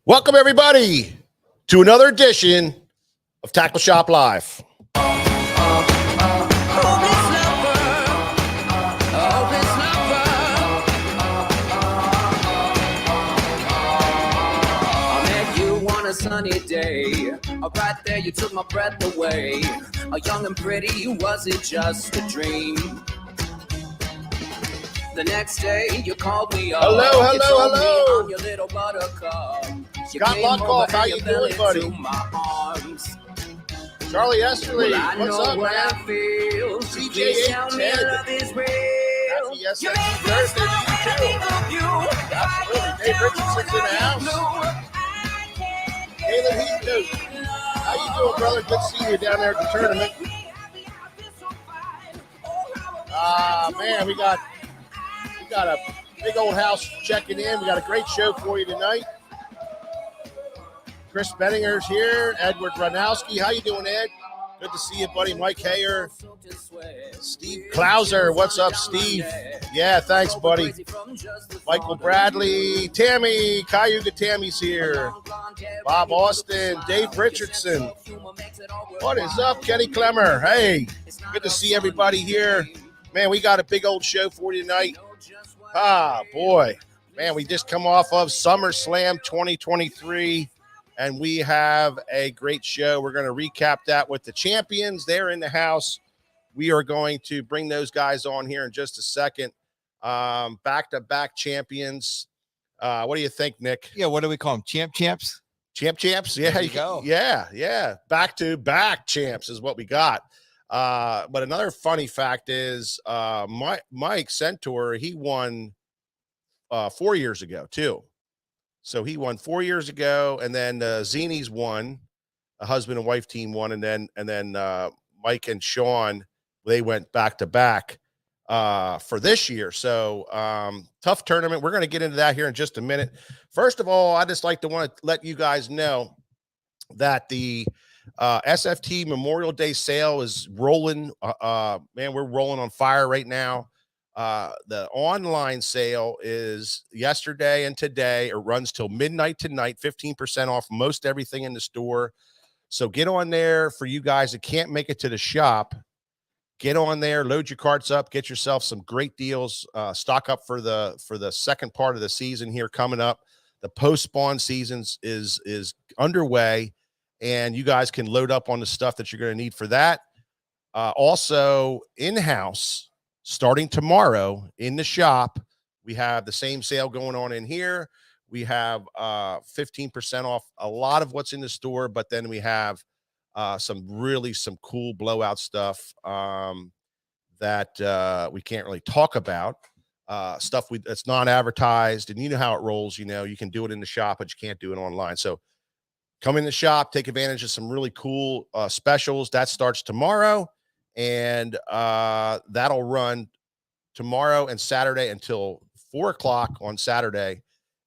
Welcome, everybody, to another edition of Tackle Shop Live. Sunny day, right there you took my breath away. Young and pretty, was it just a dream? The next day you called me up. Hello. On your little buttercup. Scott Lockoff, how you doing, buddy? Charlie Esterly, what's up, man? CJ Ted. Happy birthday to you, too. Absolutely. Dave Richardson's in the house. Caleb Heath, how you doing, brother? Good seeing you down there at the tournament. Man, we got a big old house checking in. We got a great show for you tonight. Chris Benninger's here. Edward Ranowski, how you doing, Ed? Good to see you, buddy. Mike Hayer. Steve Klauser, what's up, Steve? Yeah, thanks, buddy. Michael Bradley, Tammy, Cayuga Tammy's here. Bob Austin, Dave Richardson. What is up, Kenny Clemmer? Hey, good to see everybody here. Man, we got a big old show for you tonight. Boy. Man, we just come off of SummerSlam 2023. And we have a great show. We're going to recap that with the champions. They're in the house. We are going to bring those guys on here in just a second. Back-to-back champions. What do you think, Nick? Yeah, what do we call them? Champs? Champs? Yeah, there you go. Yeah. Back-to-back champs is what we got. But another funny fact is Mike Centaur, he won 4 years ago, too. So he won 4 years ago, and then Zini's won, a husband and wife team won, and then Mike and Sean, they went back to back for this year. So tough tournament. We're going to get into that here in just a minute. First of all, I just want to let you guys know that the SFT Memorial Day sale is rolling. Man, we're rolling on fire right now. The online sale is yesterday and today. It runs till midnight tonight, 15% off most everything in the store. So get on there for you guys that can't make it to the shop. Get on there, load your carts up, get yourself some great deals. Stock up for the second part of the season here coming up. The post-spawn seasons is underway, and you guys can load up on the stuff that you're going to need for that. Also, in-house, starting tomorrow in the shop, we have the same sale going on in here. We have 15% off a lot of what's in the store, but then we have some cool blowout stuff that we can't really talk about. Stuff that's non-advertised, and you know how it rolls. You know, you can do it in the shop, but you can't do it online. So come in the shop, take advantage of some really cool specials. That starts tomorrow. And that'll run tomorrow and Saturday until 4 o'clock on Saturday.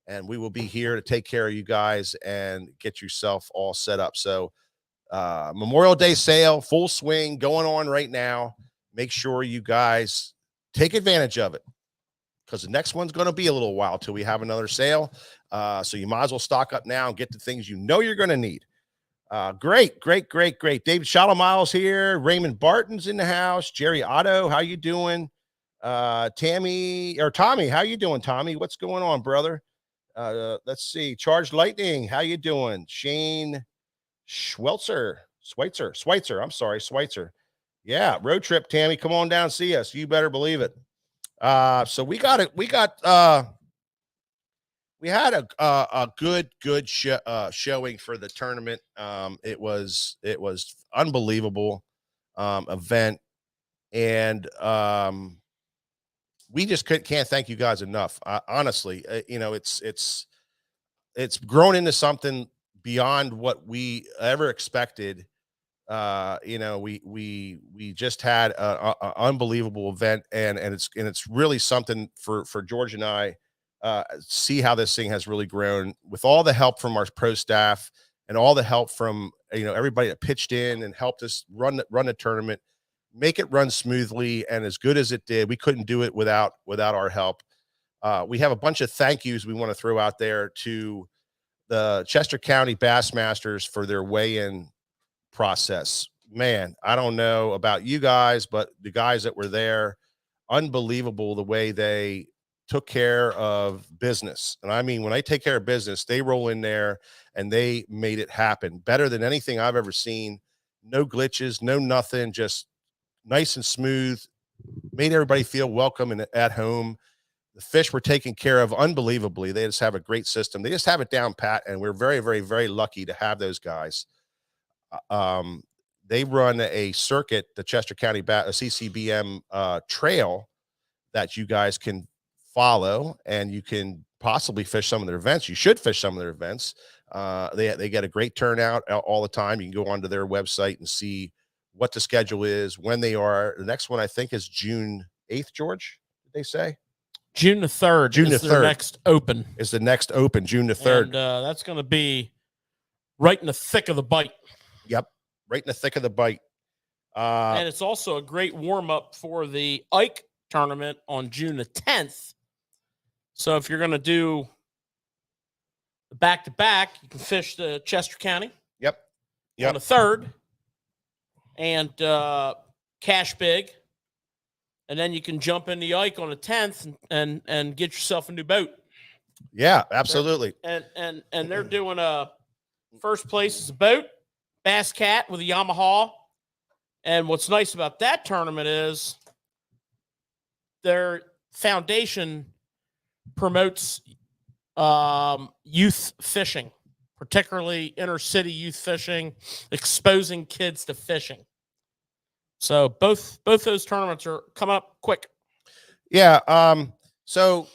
And we will be here to take care of you guys and get yourself all set up. So Memorial Day sale, full swing, going on right now. Make sure you guys take advantage of it, because the next one's going to be a little while till we have another sale. So you might as well stock up now and get the things you know you're going to need. Great. David Shalamiles here. Raymond Barton's in the house. Jerry Otto, how you doing? Tommy, how you doing, Tommy? What's going on, brother? Let's see. Charged Lightning, how you doing? Shane Schweitzer. I'm sorry, Schweitzer. Yeah, road trip, Tammy. Come on down, see us. You better believe it. So we had a good showing for the tournament. It was unbelievable event, and we just can't thank you guys enough. Honestly, it's grown into something beyond what we ever expected. We just had a unbelievable event, and it's really something for George and I. See how this thing has really grown with all the help from our pro staff and all the help from everybody that pitched in and helped us run the tournament, make it run smoothly and as good as it did. We couldn't do it without our help. We have a bunch of thank yous we want to throw out there to the Chester County Bassmasters for their weigh-in process. Man, I don't know about you guys, but the guys that were there, unbelievable the way they took care of business. And I mean, when I take care of business, they roll in there and they made it happen better than anything I've ever seen. No glitches, no nothing, just nice and smooth, made everybody feel welcome and at home. The fish were taken care of unbelievably. They just have a great system. They just have it down pat, and we're very, very, very lucky to have those guys. They run a circuit, the Chester County CCBM trail that you guys can follow, and you can possibly fish some of their events. You should fish some of their events. They get a great turnout all the time. You can go onto their website and see what the schedule is, when they are. The next one I think is June 8th, George, did they say? June the 3rd. June the is their 3rd. next open. Is the next open, June the 3rd. And that's going to be right in the thick of the bite. Yep, right in the thick of the bite. And it's also a great warm-up for the Ike tournament on June the 10th. So if you're going to do the back-to-back, you can fish the Chester County Yep. on the 3rd and cash big. And then you can jump in the Ike on the 10th and get yourself a new boat. Yeah, absolutely. And they're doing a first place is a boat, Bass Cat with a Yamaha. And what's nice about that tournament is their foundation promotes youth fishing, particularly inner city youth fishing, exposing kids to fishing. So both those tournaments are coming up quick. Yeah. So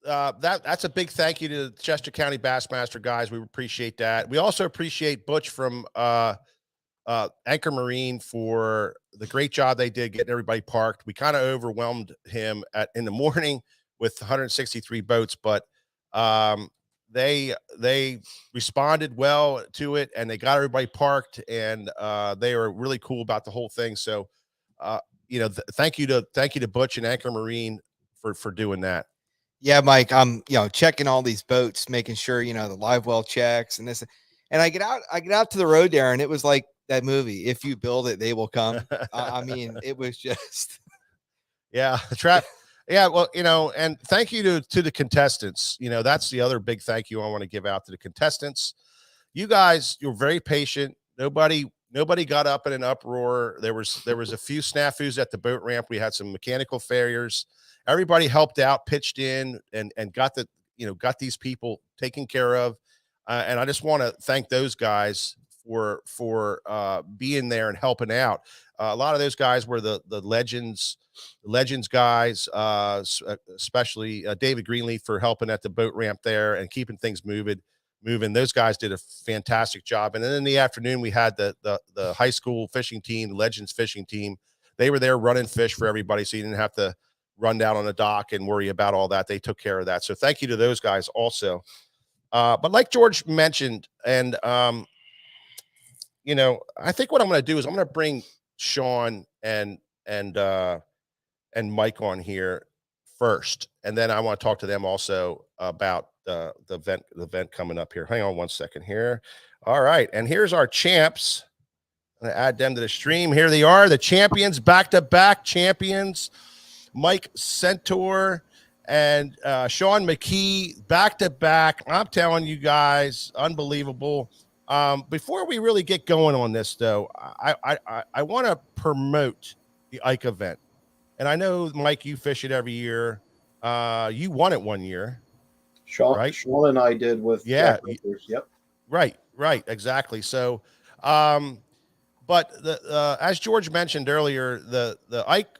that's a big thank you to the Chester County Bassmaster guys. We appreciate that. We also appreciate Butch from Anchor Marine for the great job they did getting everybody parked. We kind of overwhelmed him in the morning with 163 boats, but they responded well to it, and they got everybody parked, and they were really cool about the whole thing. So thank you to Butch and Anchor Marine for doing that. Yeah, Mike, I'm checking all these boats, making sure the live well checks and this, and I get out to the road there, and it was like that movie, If You Build It, They Will Come. I mean, it was just yeah, trap. Yeah, well, and thank you to the contestants. That's the other big thank you I want to give out to the contestants. You guys, you're very patient. Nobody got up in an uproar. There was a few snafus at the boat ramp. We had some mechanical failures. Everybody helped out, pitched in, and got these people taken care of. And I just want to thank those guys for being there and helping out. A lot of those guys were the legends guys, especially David Greenleaf for helping at the boat ramp there and keeping things moving. Those guys did a fantastic job. And then in the afternoon, we had the high school fishing team, the Legends fishing team. They were there running fish for everybody, so you didn't have to run down on the dock and worry about all that. They took care of that. So thank you to those guys also. But like George mentioned, and I think what I'm going to do is I'm going to bring Sean and Mike on here first, and then I want to talk to them also about the event coming up here. Hang on one second here. All right, and here's our champs. I'm going to add them to the stream. Here they are, the champions, back-to-back champions. Mike Centaur and Sean McKee, back-to-back. I'm telling you guys, unbelievable. Before we really get going on this, though, I want to promote the Ike event. And I know, Mike, you fish it every year. You won it one year. Sean and I did with Jack Rippers. Yep. Right, exactly. So, but as George mentioned earlier, the Ike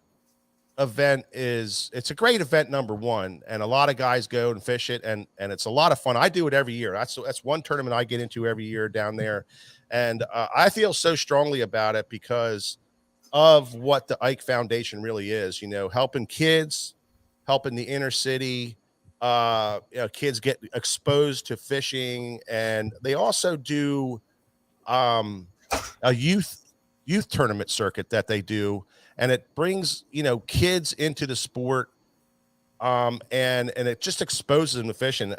event it's a great event, number one, and a lot of guys go and fish it, and it's a lot of fun. I do it every year. That's one tournament I get into every year down there, and I feel so strongly about it because of what the Ike Foundation really is. Helping kids, helping the inner city, kids get exposed to fishing, and they also do a youth tournament circuit that they do. And it brings, kids into the sport, and it just exposes them to fishing.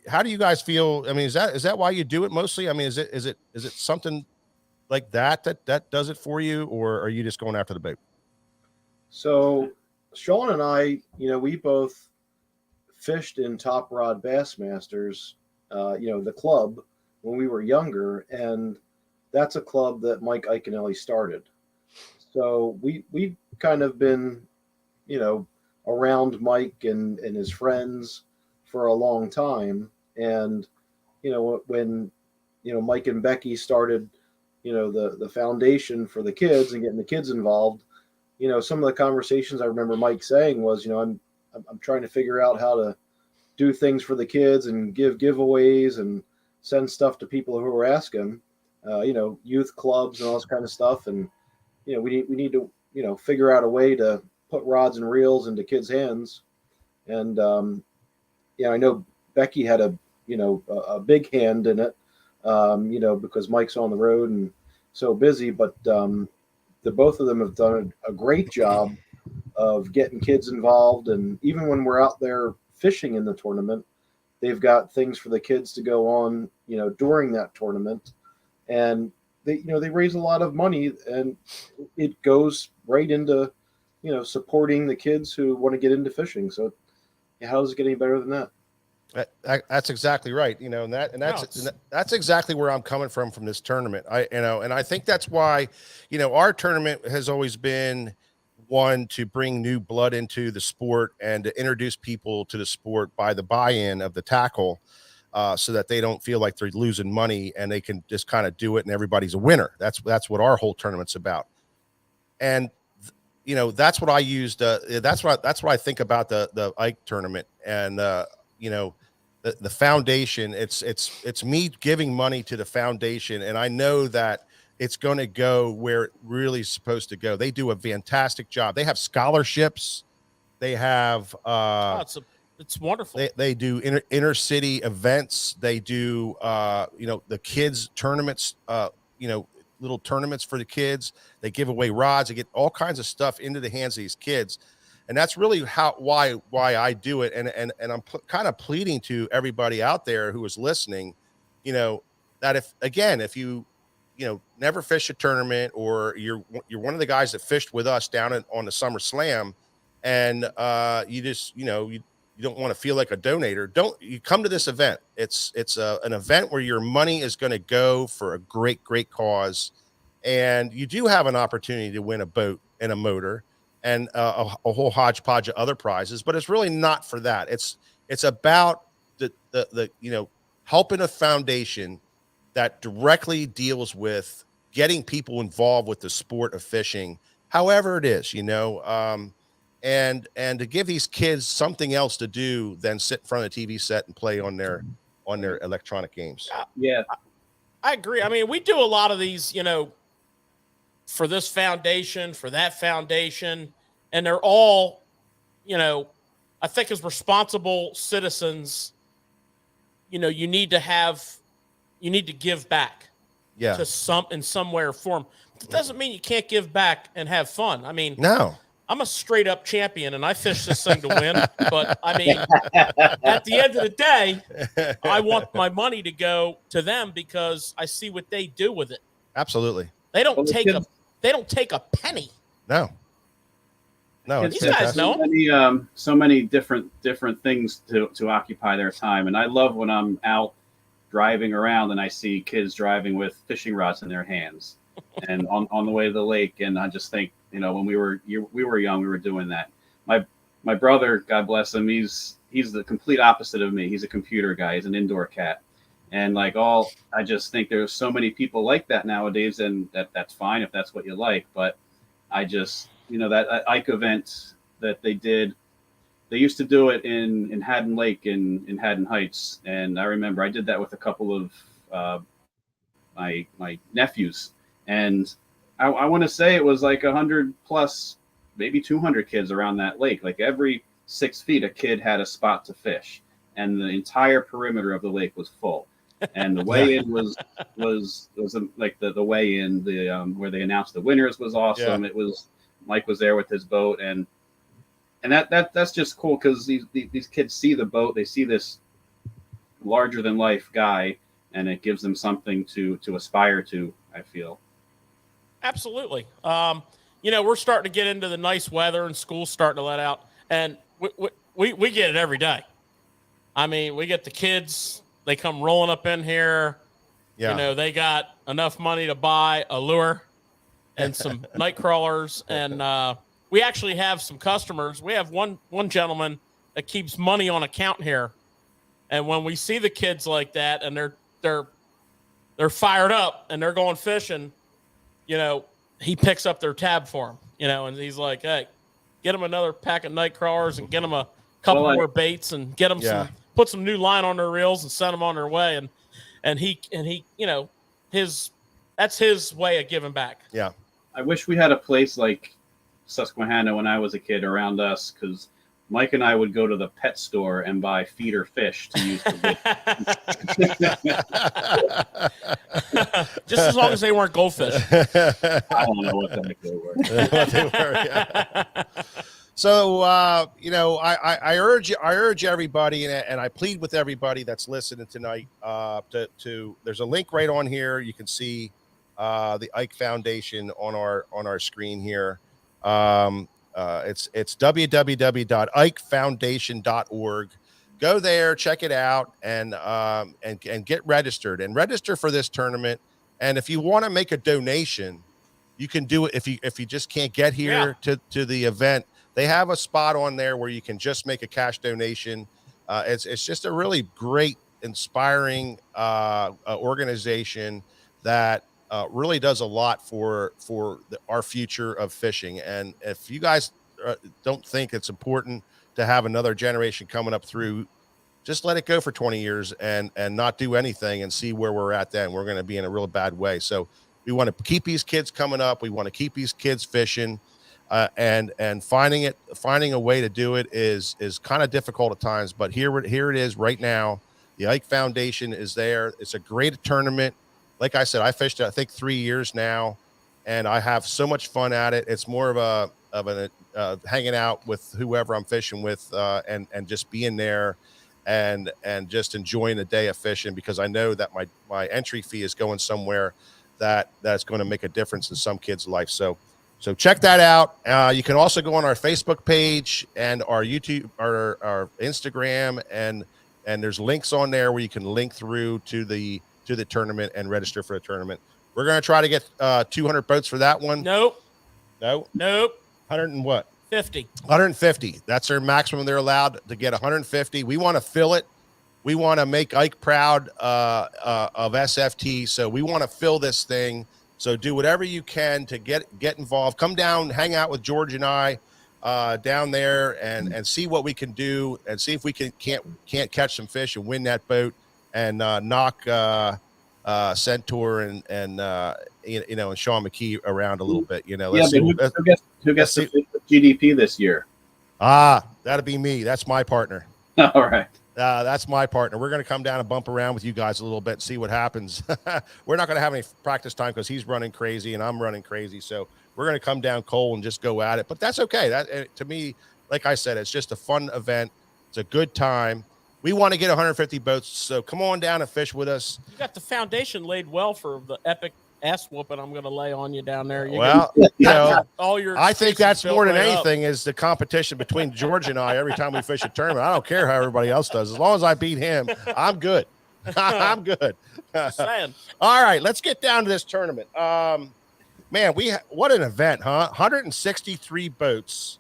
how do you guys feel? I mean, is that why you do it mostly? I mean, is it something like that does it for you, or are you just going after the boat? So Sean and I, we both fished in Top Rod Bassmasters, the club when we were younger, and that's a club that Mike Iconelli started. So we kind of been, around Mike and his friends for a long time. And, when, Mike and Becky started, the foundation for the kids and getting the kids involved, some of the conversations I remember Mike saying was, I'm trying to figure out how to do things for the kids and give giveaways and send stuff to people who are asking, youth clubs and all this kind of stuff. And, we need to, figure out a way to put rods and reels into kids' hands. And, I know Becky had a big hand in it, because Mike's on the road and so busy, but, the both of them have done a great job of getting kids involved. And even when we're out there fishing in the tournament, they've got things for the kids to go on, during that tournament. And they raise a lot of money, and it goes right into, supporting the kids who want to get into fishing. So how does it get any better than that? That's exactly right. And that's exactly where I'm coming from this tournament. And I think that's why, our tournament has always been one to bring new blood into the sport and to introduce people to the sport by the buy-in of the tackle, so that they don't feel like they're losing money and they can just kind of do it and everybody's a winner. That's what our whole tournament's about. And that's what I used. That's what I think about the Ike tournament. And the foundation, it's me giving money to the foundation, and I know that it's going to go where it really is supposed to go. They do a fantastic job. They have scholarships. They have it's wonderful. They do inner city events. They do the kids tournaments, little tournaments for the kids. They give away rods. They get all kinds of stuff into the hands of these kids. And that's really why I do it. And I'm kind of pleading to everybody out there who is listening, that if you never fish a tournament, or you're one of the guys that fished with us down on the Summer Slam, and you just, you don't want to feel like a donator, you come to this event. It's an event where your money is going to go for a great cause. And you do have an opportunity to win a boat and a motor and a whole hodgepodge of other prizes, but it's really not for that. It's about the helping a foundation that directly deals with getting people involved with the sport of fishing, however it is, and to give these kids something else to do than sit in front of the TV set and play on their electronic games. Yeah, I agree. I mean, we do a lot of these, for this foundation, for that foundation, and they're all, I think as responsible citizens, you need to give back to in some way or form. It doesn't mean you can't give back and have fun. I mean, no, I'm a straight up champion and I fish this thing to win, but I mean, at the end of the day, I want my money to go to them because I see what they do with it. Absolutely. They don't take a penny. No, these guys know so many different things to occupy their time. And I love when I'm out driving around and I see kids driving with fishing rods in their hands and on the way to the lake. And I just think, when we were young, we were doing that. My brother, God bless him, he's the complete opposite of me. He's a computer guy. He's an indoor cat. And I just think there's so many people like that nowadays, and that's fine if that's what you like. But I just, that Ike event that they did, they used to do it in Haddon Lake in Haddon Heights. And I remember I did that with a couple of my nephews. And I want to say it was 100 plus, maybe 200 kids around that lake. Every 6 feet, a kid had a spot to fish. And the entire perimeter of the lake was full. And the weigh-in was the weigh-in, where they announced the winners was awesome. Yeah. It was Mike was there with his boat, and that's just cool because these kids see the boat, they see this larger than life guy, and it gives them something to aspire to, I feel. Absolutely. We're starting to get into the nice weather and school's starting to let out, and we get it every day. I mean, we get the kids, they come rolling up in here. Yeah. They got enough money to buy a lure and some night crawlers. And we actually have some customers. We have one gentleman that keeps money on account here. And when we see the kids like that and they're fired up and they're going fishing, he picks up their tab for them, and he's like, hey, get them another pack of night crawlers and get them a couple more baits and get them put some new line on their reels and send them on their way. And he, that's his way of giving back. Yeah. I wish we had a place like Susquehanna when I was a kid around us, because Mike and I would go to the pet store and buy feeder fish to use for bait. Just as long as they weren't goldfish. I don't know what the heck they were. What they were, yeah. So, I urge everybody, and I plead with everybody that's listening tonight, to there's a link right on here. You can see the Ike Foundation on our screen here. It's www.ikefoundation.org. Go there, check it out, and get registered and register for this tournament. And if you want to make a donation, you can do it. If you just can't get here to the event, they have a spot on there where you can just make a cash donation. It's just a really great, inspiring organization that really does a lot for our future of fishing. And if you guys don't think it's important to have another generation coming up through, just let it go for 20 years and not do anything and see where we're at then. We're going to be in a real bad way. So we want to keep these kids coming up. We want to keep these kids fishing. And finding a way to do it is kind of difficult at times, but here it is right now. The Ike Foundation is there. It's a great tournament. Like I said, I fished it, I think 3 years now, and I have so much fun at it. It's more of an hanging out with whoever I'm fishing with, and just being there and just enjoying the day of fishing, because I know that my entry fee is going somewhere that's going to make a difference in some kid's life. So check that out. You can also go on our Facebook page and our YouTube, our Instagram, and there's links on there where you can link through to the tournament and register for the tournament. We're going to try to get 200 boats for that one. Nope. 100 and what? 50. 150. That's their maximum. They're allowed to get 150. We want to fill it. We want to make Ike proud of SFT. So we want to fill this thing. So do whatever you can to get involved. Come down, hang out with George and I down there, and see what we can do, and see if we can't catch some fish and win that boat and knock Centaur and Sean McKee around a little bit. Who gets the GDP this year? That'll be me. That's my partner. All right. That's my partner. We're going to come down and bump around with you guys a little bit and see what happens. We're not going to have any practice time because he's running crazy and I'm running crazy. So we're going to come down cold and just go at it. But that's okay. That to me, like I said, it's just a fun event. It's a good time. We want to get 150 boats. So come on down and fish with us. You got the foundation laid well for the epic ass whooping I'm going to lay on you down there. I think that's more than anything is the competition between George and I every time we fish a tournament. I don't care how everybody else does. As long as I beat him, I'm good. I'm good. Saying. All right, let's get down to this tournament. Man, what an event, huh? 163 boats,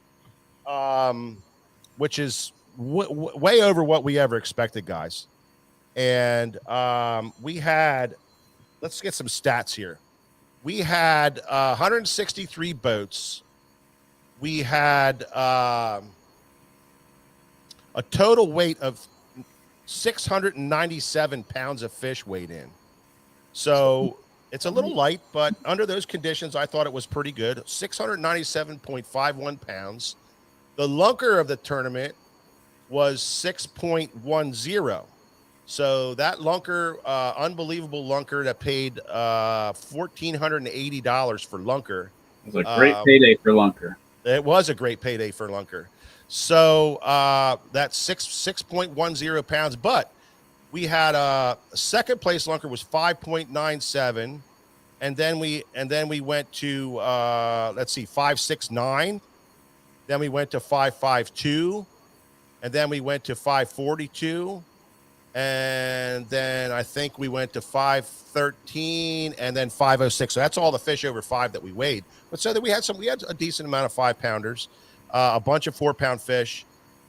which is way over what we ever expected, guys. And we had, let's get some stats here. We had 163 boats. We had a total weight of 697 pounds of fish weighed in. So it's a little light, but under those conditions, I thought it was pretty good. 697.51 pounds. The lunker of the tournament was 6.10. So that lunker, unbelievable lunker that paid $1,480 for lunker. It was a great payday for lunker. It was a great payday for lunker. So that's 6.10 pounds. But we had a second place lunker was 5.97, and then we went to let's see, 569. Then we went to 552, and then we went to 542, and then I think we went to 513, and then 506. So that's all the fish over 5 that we weighed. But so that we had a decent amount of 5-pounders, a bunch of 4-pound fish.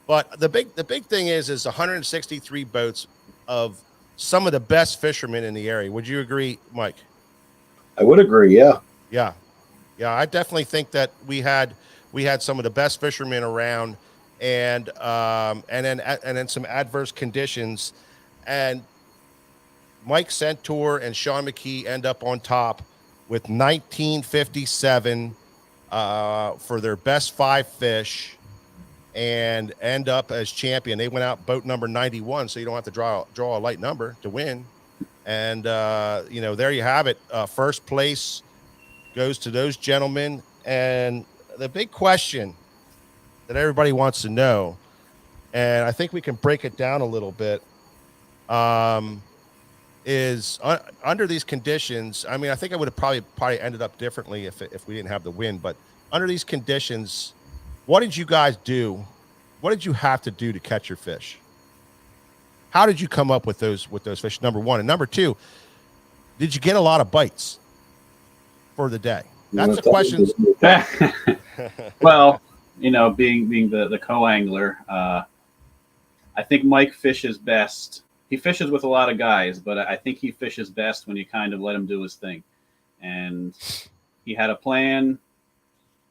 But the big thing is 163 boats of some of the best fishermen in the area. Would you agree, Mike? I would agree. Yeah. Yeah. I definitely think that we had some of the best fishermen around, and then some adverse conditions, and Mike Centaur and Sean McKee end up on top with 1957 for their best 5 fish, and end up as champion. They went out boat number 91, so you don't have to draw a light number to win. And there you have it. First place goes to those gentlemen. And the big question that everybody wants to know, and I think we can break it down a little bit, is under these conditions. I mean, I think I would have probably ended up differently if we didn't have the win. But under these conditions, what did you guys do? What did you have to do to catch your fish? How did you come up with those fish? Number one. And number two, did you get a lot of bites for the day? That's the question. Well, being the co-angler, I think Mike fishes best. He fishes with a lot of guys, but I think he fishes best when you kind of let him do his thing. And he had a plan,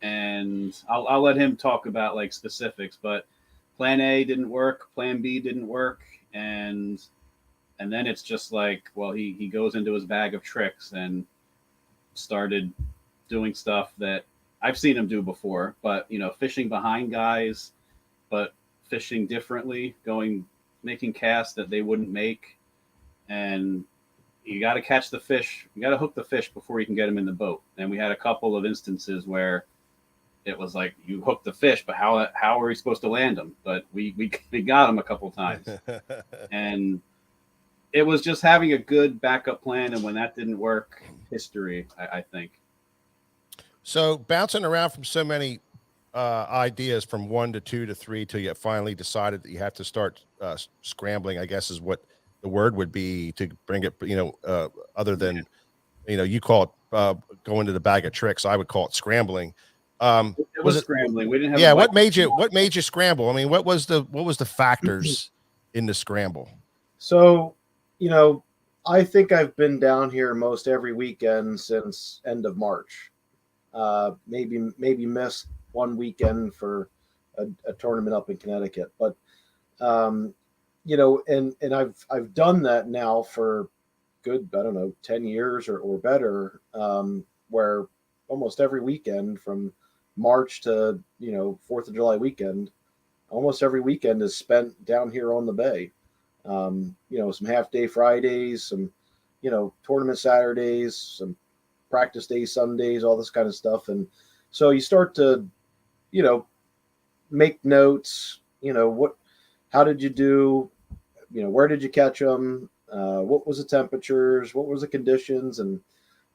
and I'll let him talk about like specifics, but plan A didn't work, plan B didn't work, and then it's just like, well, he goes into his bag of tricks and started doing stuff that I've seen him do before, but fishing behind guys, but fishing differently, making casts that they wouldn't make. And you got to catch the fish. You got to hook the fish before you can get them in the boat. And we had a couple of instances where it was like, you hook the fish, but how are we supposed to land them? But we got them a couple times. And it was just having a good backup plan. And when that didn't work, history, I think. So bouncing around from so many ideas from 1 to 2 to 3 till you finally decided that you have to start scrambling, I guess is what the word would be to bring it, other than, you call it going to the bag of tricks. I would call it scrambling. It was scrambling. We didn't have. Yeah. What made you scramble? I mean, what was the factors in the scramble? So, I think I've been down here most every weekend since end of March. Maybe missed one weekend for a tournament up in Connecticut, but and I've done that now for good, I don't know, 10 years or better, where almost every weekend from March to 4th of July weekend, almost every weekend is spent down here on the bay. Some half day Fridays, some tournament Saturdays, some practice days, Sundays, all this kind of stuff. And so you start to make notes, how did you do, where did you catch them, what was the temperatures, what was the conditions. And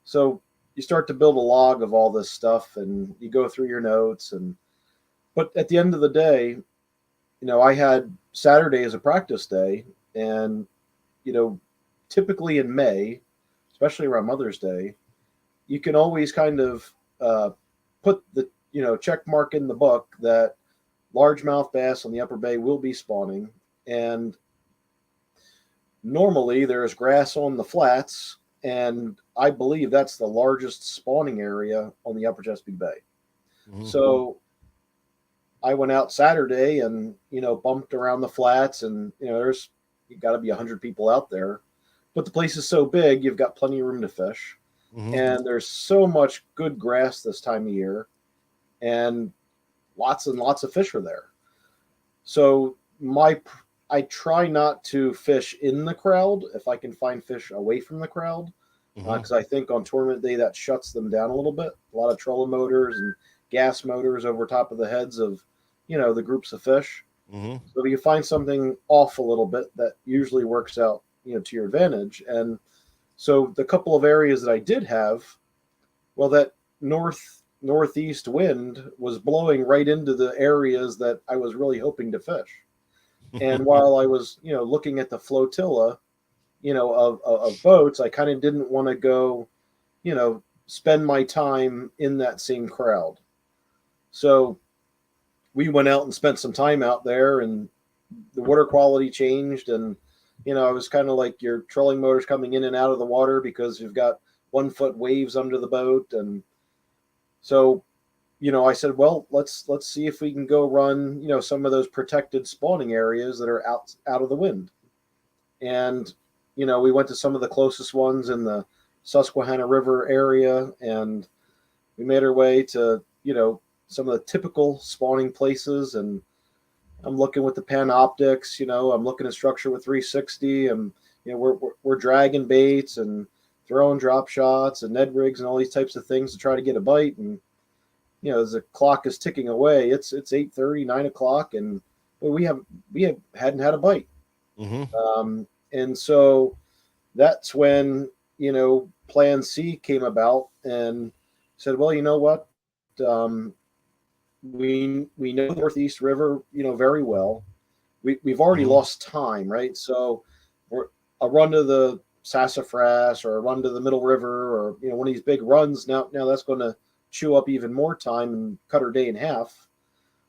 so you start to build a log of all this stuff, and you go through your notes. But at the end of the day, I had Saturday as a practice day, and typically in May, especially around Mother's Day, you can always kind of put the check mark in the book that largemouth bass on the upper bay will be spawning. And normally there's grass on the flats, and I believe that's the largest spawning area on the upper Chesapeake Bay. Mm-hmm. So I went out Saturday and bumped around the flats, and there's got to be 100 people out there, but the place is so big, you've got plenty of room to fish. Mm-hmm. And there's so much good grass this time of year, and lots of fish are there. So I try not to fish in the crowd if I can find fish away from the crowd, because I think on tournament day that shuts them down a little bit. A lot of trolling motors and gas motors over top of the heads of the groups of fish. Mm-hmm. So if you find something off a little bit, that usually works out to your advantage. And so the couple of areas that I did have, well, that northeast wind was blowing right into the areas that I was really hoping to fish. And while I was, looking at the flotilla, of boats, I kind of didn't want to go, spend my time in that same crowd. So we went out and spent some time out there, and the water quality changed. And, I was kind of like your trolling motors coming in and out of the water because you've got 1 foot waves under the boat. And so, I said, well, let's see if we can go run, some of those protected spawning areas that are out of the wind. And, we went to some of the closest ones in the Susquehanna River area, and we made our way to, some of the typical spawning places. And I'm looking with the Panoptics, I'm looking at structure with 360, and, we're dragging baits and throwing drop shots and Ned rigs and all these types of things to try to get a bite. And, as the clock is ticking away, it's 8:30, 9 o'clock, and we hadn't had a bite. Mm-hmm. And so that's when, Plan C came about, and said, well, you know what? We know the Northeast River, very well. We've already lost time, right? So a run to the Sassafras or a run to the Middle River, or, one of these big runs. Now that's going to chew up even more time and cut our day in half.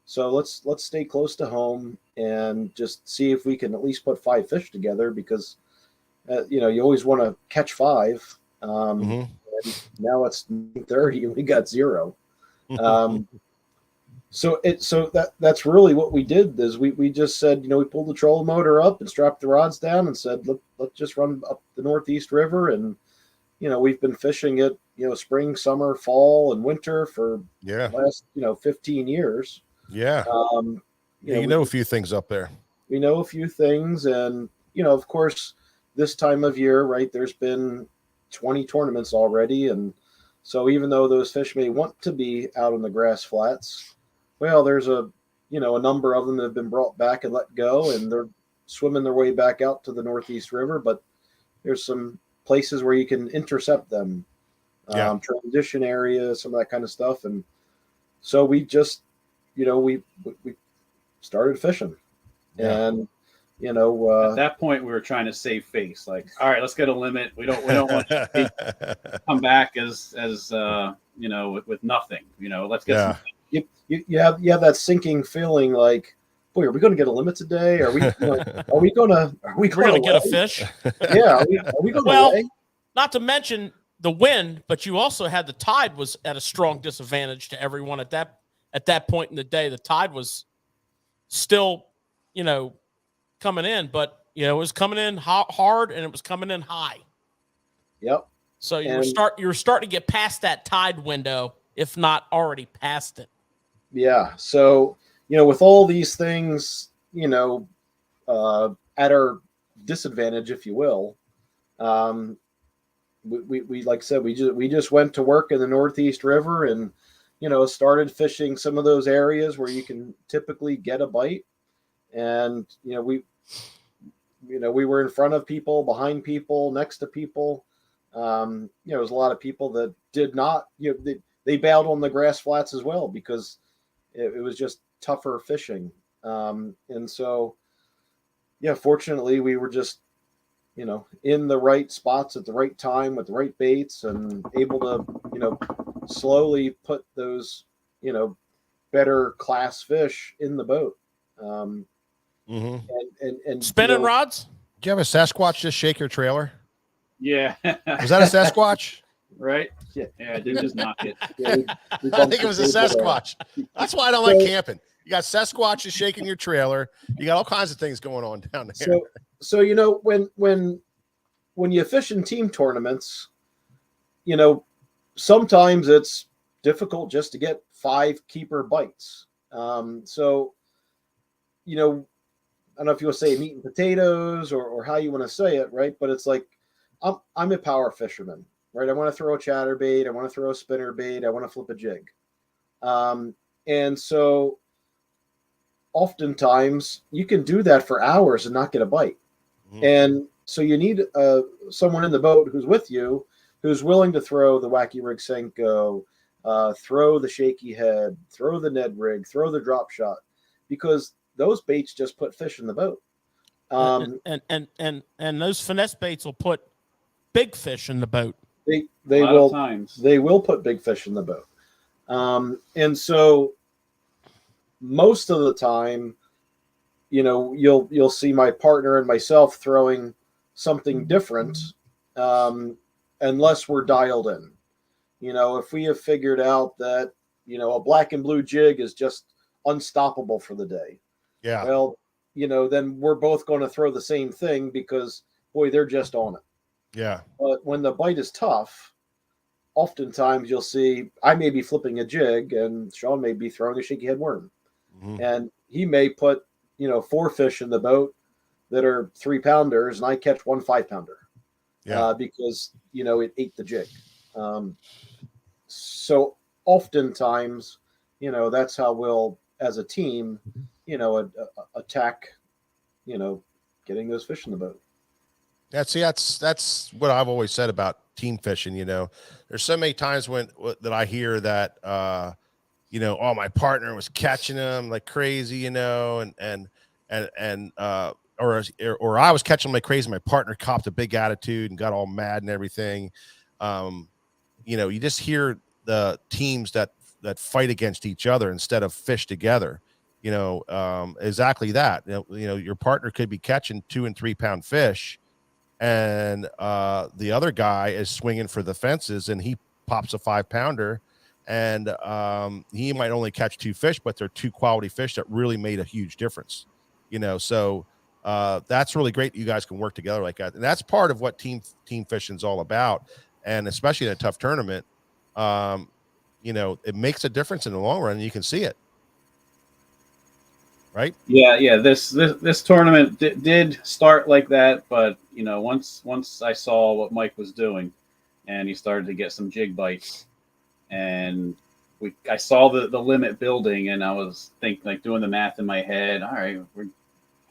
So let's stay close to home and just see if we can at least put 5 fish together, because you always want to catch 5. And now it's 30 and we got 0. So that's really what we did. Is we just said, we pulled the trolling motor up and strapped the rods down and said, let's just run up the Northeast River. And we've been fishing it, spring, summer, fall, and winter for the last 15 years. Yeah. You know a few things up there. We know a few things, and of course, this time of year, right? There's been 20 tournaments already, and so even though those fish may want to be out on the grass flats, well, there's a number of them that have been brought back and let go, and they're swimming their way back out to the Northeast River. But there's some places where you can intercept them, transition areas, some of that kind of stuff. And so we just, we started fishing, and at that point we were trying to save face. Like, all right, let's get a limit. We don't want to come back as with nothing. Let's get some. You have that sinking feeling like, boy, are we going to get a limit today? Are we going to get a fish? Yeah, are we going to lay? Not to mention the wind, but you also had the tide was at a strong disadvantage to everyone at that point in the day. The tide was still, coming in, but it was coming in hard and it was coming in high. Yep. So you were starting to get past that tide window, if not already past it. Yeah. So, with all these things, at our disadvantage, if you will, we like I said, we just went to work in the Northeast River and, started fishing some of those areas where you can typically get a bite. And, we were in front of people, behind people, next to people. There was a lot of people that did not, they bailed on the grass flats as well, because it was just tougher fishing. And so, fortunately we were just, in the right spots at the right time with the right baits, and able to, slowly put those, better class fish in the boat. And spinning rods. Do you have a Sasquatch just shake your trailer? Yeah. Was that a Sasquatch? Right? Yeah, I did just knock it. I think it was a Sasquatch. That's why I don't like camping. You got Sasquatches shaking your trailer. You got all kinds of things going on down there. So when you fish in team tournaments, sometimes it's difficult just to get 5 keeper bites. So, I don't know if you want to say meat and potatoes or how you want to say it, right? But it's like, I'm a power fisherman, right? I want to throw a chatterbait. I want to throw a spinner bait. I want to flip a jig. And so oftentimes you can do that for hours and not get a bite. And so you need someone in the boat who's with you, who's willing to throw the wacky rig Senko, throw the shaky head, throw the Ned rig, throw the drop shot, because those baits just put fish in the boat. And those finesse baits will put big fish in the boat. They A lot will of times. they will put big fish in the boat, and so most of the time, you'll see my partner and myself throwing something different, unless we're dialed in. If we have figured out that a black and blue jig is just unstoppable for the day, Yeah. well, then we're both going to throw the same thing because boy, they're just on it. Yeah. But when the bite is tough, oftentimes you'll see I may be flipping a jig and Sean may be throwing a shaky head worm. Mhm. And he may put, 4 fish in the boat that are 3-pounders, and I catch 1 5-pounder. Yeah. Because, it ate the jig. So oftentimes, that's how we'll, as a team, attack, getting those fish in the boat. That's what I've always said about team fishing. There's so many times that I hear that, oh, my partner was catching them like crazy, or I was catching them like crazy. My partner copped a big attitude and got all mad and everything. You just hear the teams that fight against each other instead of fish together. Exactly that. Your partner could be catching 2 and 3 pound fish, and the other guy is swinging for the fences, and he pops a 5-pounder, and he might only catch 2 fish, but they're 2 quality fish that really made a huge difference. So that's really great. You guys can work together like that, and that's part of what team fishing is all about. And especially in a tough tournament, it makes a difference in the long run, and you can see it. Right? Yeah. This tournament did start like that, but once I saw what Mike was doing, and he started to get some jig bites, and I saw the limit building, and I was doing the math in my head. All right, we're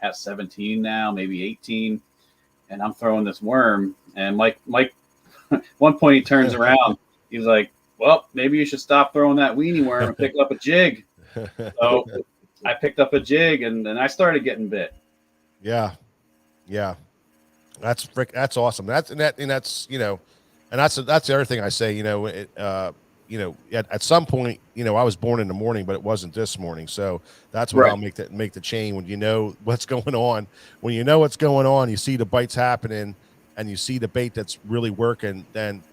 at 17 now, maybe 18, and I'm throwing this worm, and Mike. One point he turns around, he's like, "Well, maybe you should stop throwing that weenie worm and pick up a jig." So I picked up a jig, and then I started getting bit. Yeah. That's awesome. That's the other thing I say. At some point, I was born in the morning, but it wasn't this morning. So that's when Right. I'll make the chain when what's going on. When you know what's going on, you see the bites happening, and you see the bait that's really working. Then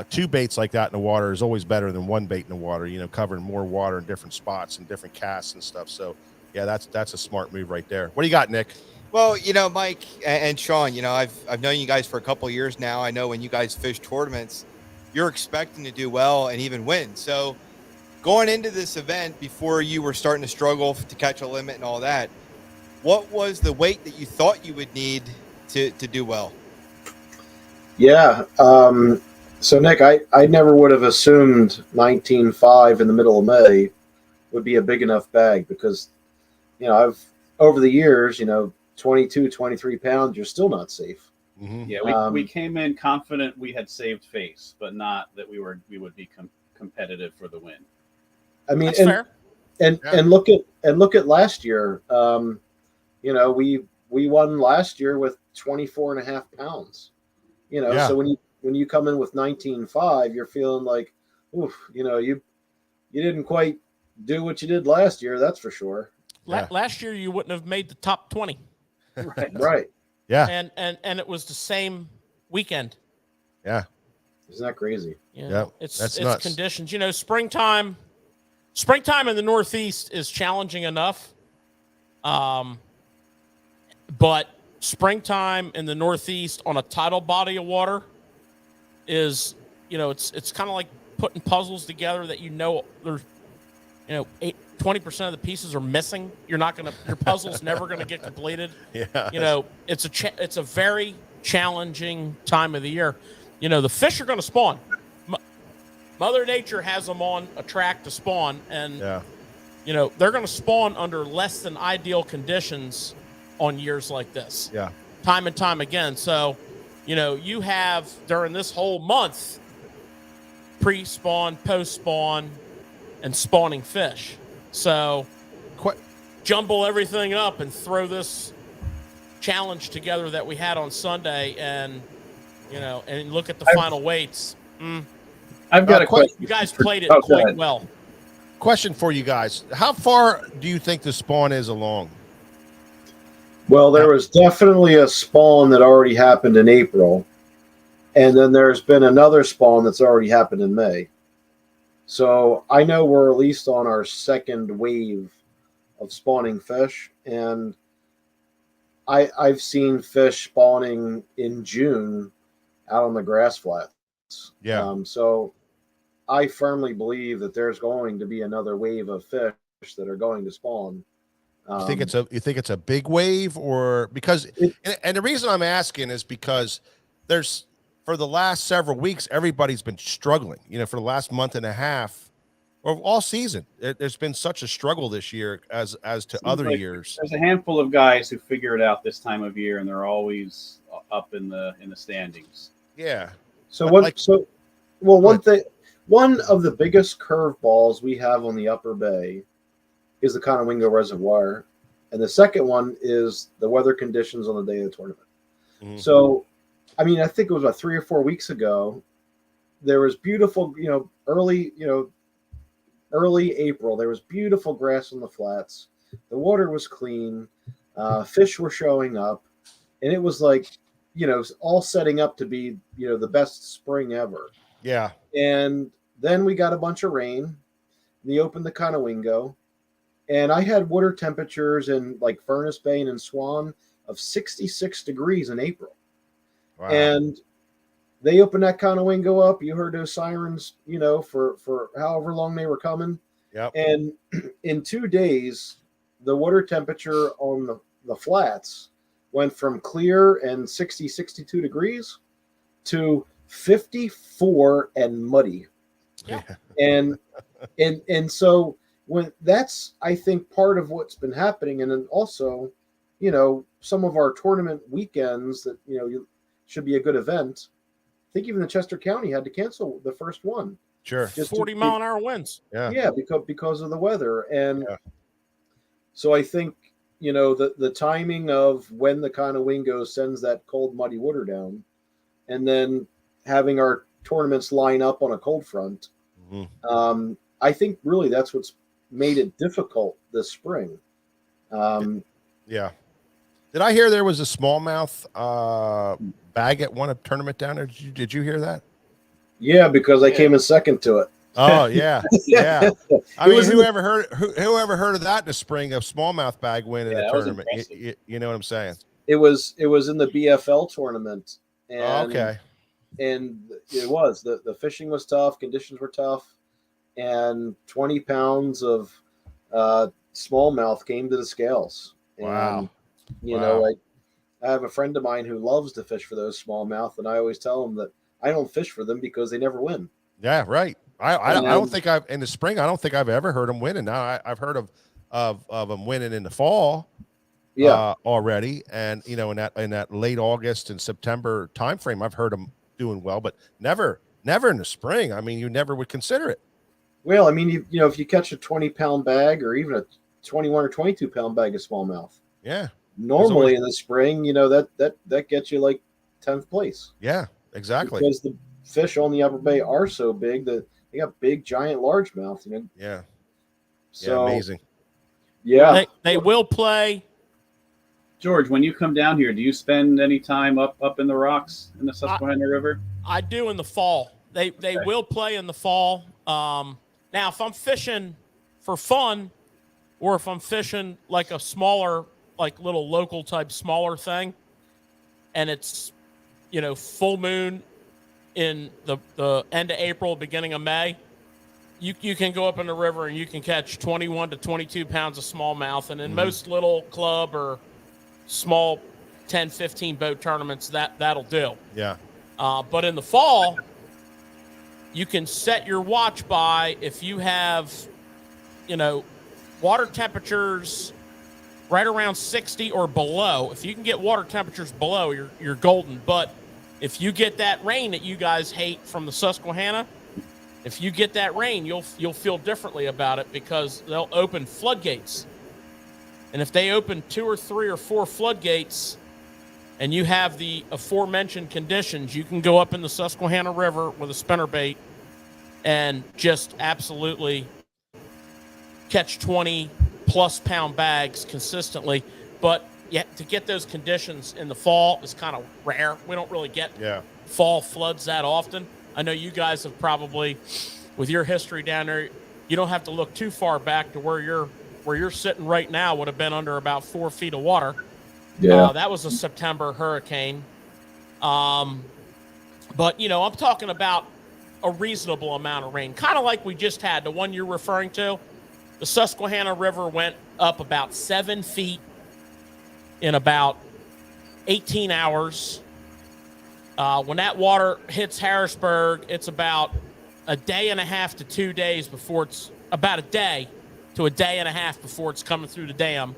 2 baits like that in the water is always better than 1 bait in the water. Covering more water in different spots and different casts and stuff. So yeah, that's a smart move right there. What do you got, Nick? Well, Mike and Sean, I've known you guys for a couple of years now. I know when you guys fish tournaments, you're expecting to do well and even win. So going into this event, before you were starting to struggle to catch a limit and all that, what was the weight that you thought you would need to do well? Yeah. So Nick, I never would have assumed 19.5 in the middle of May would be a big enough bag, because, I've over the years, 22, 23 pounds, you're still not safe. Mm-hmm. Yeah, we came in confident we had saved face, but not that we would be competitive for the win. I mean, That's fair. And look at last year. We won last year with 24.5 pounds. Yeah. So when you come in with 19.5, you're feeling like, oof, you didn't quite do what you did last year. That's for sure. Yeah. Last year you wouldn't have made the top 20. Right. Yeah. And it was the same weekend. Yeah. Isn't that crazy? Yeah, It's that's nuts. conditions. Springtime in the Northeast is challenging enough. But springtime in the Northeast on a tidal body of water is, it's kind of like putting puzzles together that there's 20% of the pieces are missing. Your puzzle's never going to get completed. Yeah. It's a very challenging time of the year. The fish are going to spawn. Mother Nature has them on a track to spawn, and Yeah. they're going to spawn under less than ideal conditions on years like this. Yeah. time and time again. So, you have during this whole month pre-spawn, post-spawn, and spawning fish. So jumble everything up and throw this challenge together that we had on Sunday, and and look at the final weights. I've got a question. You guys played it Go quite ahead. well. Question for you guys: how far do you think the spawn is along? Well, there was definitely a spawn that already happened in April, and then there's been another spawn that's already happened in May. So I know we're at least on our second wave of spawning fish, and I've seen fish spawning in June out on the grass flats. Yeah. So I firmly believe that there's going to be another wave of fish that are going to spawn. You think it's a big wave, or because and the reason I'm asking is because for the last several weeks everybody's been struggling. For the last month and a half, or all season, there's been such a struggle this year as to Seems other like years. There's a handful of guys who figure it out this time of year, and they're always up in the standings. Yeah. So But one of the biggest curveballs we have on the Upper Bay is the Conowingo Reservoir, and the second one is the weather conditions on the day of the tournament. Mhm. So, I think it was about 3 or 4 weeks ago. There was beautiful, early April. There was beautiful grass on the flats. The water was clean. Fish were showing up, and it was like, all setting up to be, the best spring ever. Yeah. And then we got a bunch of rain. We opened the Conowingo, and I had water temperatures in like Furnace Bay and in Swan of 66 degrees in April. Wow. And they opened that Conowingo up. You heard those sirens, for however long they were coming. Yep. And in 2 days, the water temperature on the flats went from clear and 60, 62 degrees to 54 and muddy. Yeah. And so when that's, I think, part of what's been happening. And then also, some of our tournament weekends that, should be a good event. I think even the Chester County had to cancel the first one. Sure. Just 40-mile-an-hour winds. Yeah. Yeah, because of the weather. And Yeah. so I think, the timing of when the Conowingo sends that cold, muddy water down, and then having our tournaments line up on a cold front, I think really that's what's made it difficult this spring. Yeah. Did I hear there was a smallmouth bag at one tournament down there? Did you hear that? Yeah, because I came in second to it. Oh yeah, yeah. I mean, was whoever heard of that in the spring, of smallmouth bag win in a that was tournament? impressive. You know what I'm saying? It was in the BFL tournament. And, Oh, okay. And it was the fishing was tough, conditions were tough, and 20 pounds of smallmouth came to the scales. Wow. And, I have a friend of mine who loves to fish for those smallmouth, and I always tell him that I don't fish for them because they never win. Yeah, right. I don't think I've in the spring. I don't think I've ever heard them winning. Now I've heard of them winning in the fall. Yeah. Already, and in that late August and September timeframe, I've heard them doing well, but never in the spring. I mean, you never would consider it. Well, I mean, if you catch a 20-pound bag or even a 21 or 22-pound bag of smallmouth, Yeah. normally in the spring, that gets you like 10th place. Yeah, exactly. Because the fish on the Upper Bay are so big that they got big, giant, largemouth. Yeah. So Yeah, amazing. Yeah. They will play. George, when you come down here, do you spend any time up in the rocks in the Susquehanna River? I do in the fall. They will play in the fall. Now, if I'm fishing for fun, or if I'm fishing like a smaller, like little local type smaller thing, and it's full moon in the end of April, beginning of May, you can go up in the river and you can catch 21 to 22 pounds of smallmouth, and in most little club or small 10, 15 boat tournaments, that'll do. Yeah. But in the fall, you can set your watch by if you have, water temperatures right around 60 or below. If you can get water temperatures below, you're golden. But if you get that rain that you guys hate from the Susquehanna, if you get that rain, you'll feel differently about it, because they'll open floodgates. And if they open 2 or 3 or 4 floodgates and you have the aforementioned conditions, you can go up in the Susquehanna River with a spinnerbait and just absolutely catch 20+ pound bags consistently. But to get those conditions in the fall is kind of rare. We don't really get fall floods that often. I know you guys have probably, with your history down there, you don't have to look too far back to where you're sitting right now would have been under about 4 feet of water. Yeah. That was a September hurricane. But, I'm talking about a reasonable amount of rain, kind of like we just had, the one you're referring to. The Susquehanna River went up about 7 feet in about 18 hours. When that water hits Harrisburg, it's about a day and a half to 2 days before it's about a day to a day and a half before it's coming through the dam.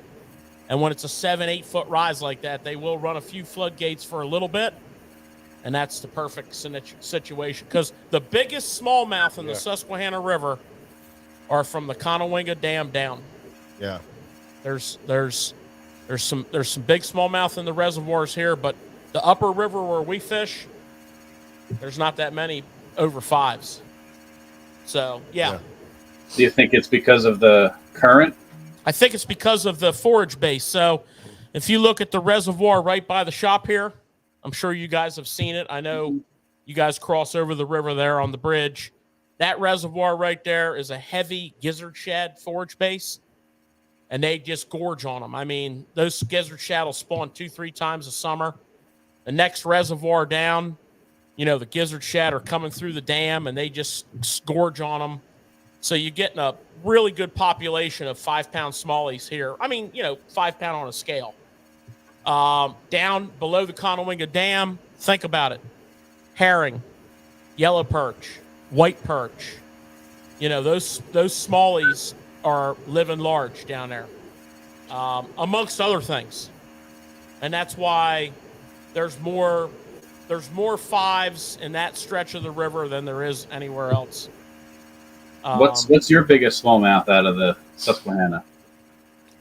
And when it's a 7-8 foot rise like that, they will run a few floodgates for a little bit. And that's the perfect situation, because the biggest smallmouth in the Susquehanna River are from the Conowinga Dam down. Yeah. There's some big smallmouth in the reservoirs here, but the upper river where we fish, there's not that many over 5s. So, yeah. Do you think it's because of the current? I think it's because of the forage base. So if you look at the reservoir right by the shop here, I'm sure you guys have seen it. I know you guys cross over the river there on the bridge. That reservoir right there is a heavy gizzard shad forage base, and they just gorge on them. I mean, those gizzard shad will spawn 2-3 times a summer. The next reservoir down, the gizzard shad are coming through the dam, and they just gorge on them. So you're getting a really good population of 5-pound smallies here. I mean, 5-pound on a scale. Down below the Conowinga Dam, think about it. Herring, yellow perch, white perch. Those smallies are living large down there, amongst other things. And that's why there's more 5s in that stretch of the river than there is anywhere else. What's your biggest smallmouth out of the Susquehanna?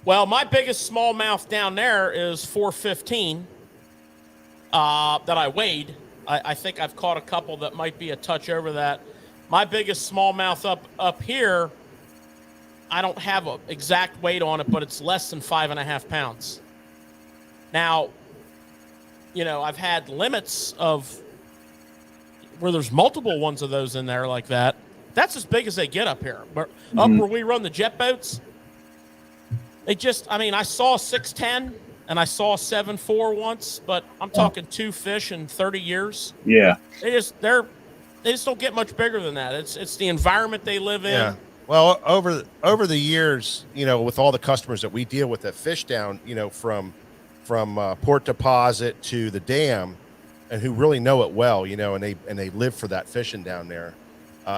Well, my biggest smallmouth down there is 415 that I weighed. I think I've caught a couple that might be a touch over that. My biggest smallmouth up here, I don't have an exact weight on it, but it's less than 5.5 pounds. Now, I've had limits of where there's multiple ones of those in there like that. That's as big as they get up here. But up where we run the jet boats, I saw 610 and I saw 7.4 once, but I'm talking 2 fish in 30 years. Yeah. They just don't get much bigger than that. It's the environment they live in. Yeah. Well, over the years, with all the customers that we deal with that fish down, from Port Deposit to the dam, and who really know it well, and they live for that fishing down there.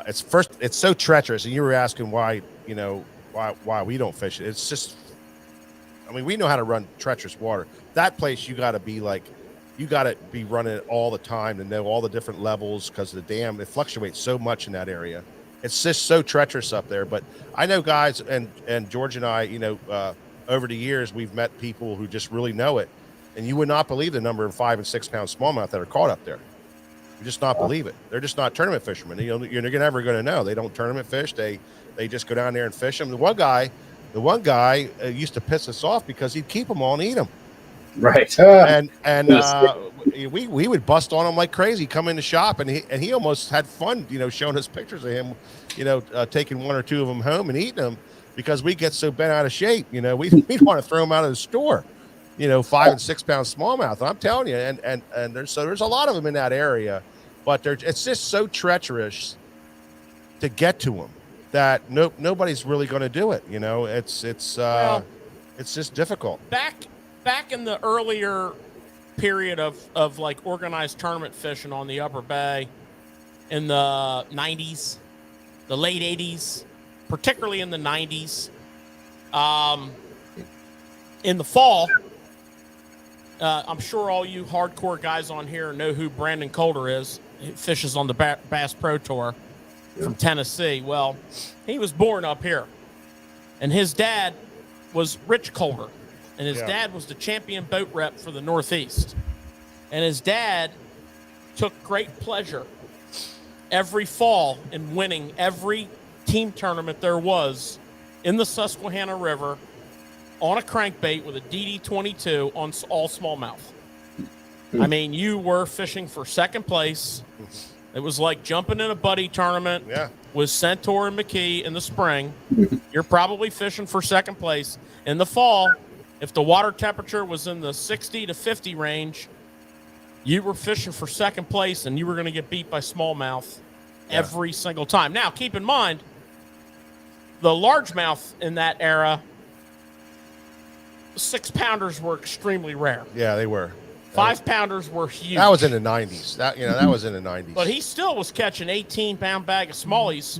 It's so treacherous, and you were asking why we don't fish it. It's just, we know how to run treacherous water. That place, you got to be running it all the time to know all the different levels, because the dam, it fluctuates so much in that area. It's just so treacherous up there. But I know guys, and George and I, over the years, we've met people who just really know it, and you would not believe the number of 5 and 6 pound smallmouth that are caught up there. You just not believe it. They're just not tournament fishermen. You're never going to know. They don't tournament fish. They just go down there and fish them. The one guy used to piss us off because he'd keep them all and eat them. Right. And we would bust on him like crazy. Come in the shop, and he almost had fun, showing us pictures of him, taking 1 or 2 of them home and eating them, because we get so bent out of shape. We'd want to throw them out of the store. 5 and 6 pound smallmouth. And I'm telling you, and there's a lot of them in that area, but it's just so treacherous to get to them that nobody's really going to do it. It's just difficult. Back in the earlier period of like organized tournament fishing on the Upper Bay in the 90s, the late 80s, particularly in the 90s, In the fall, I'm sure all you hardcore guys on here know who Brandon Coulter is. He fishes on the Bass Pro Tour from Tennessee. Well, he was born up here, and his dad was Rich Coulter, and his dad was the champion boat rep for the Northeast. And his dad took great pleasure every fall in winning every team tournament there was in the Susquehanna River on a crankbait with a DD22 on all smallmouth. I mean, you were fishing for second place. It was like jumping in a buddy tournament with Centaur and McKee in the spring. You're probably fishing for second place. In the fall, if the water temperature was in the 60 to 50 range, you were fishing for second place, and you were going to get beat by smallmouth every single time. Now, keep in mind, the largemouth in that era, 6-pounders were extremely rare. Yeah, they were. 5-pounders were huge. That was in the 90s. That was in the 90s. But he still was catching 18-pound bag of smallies,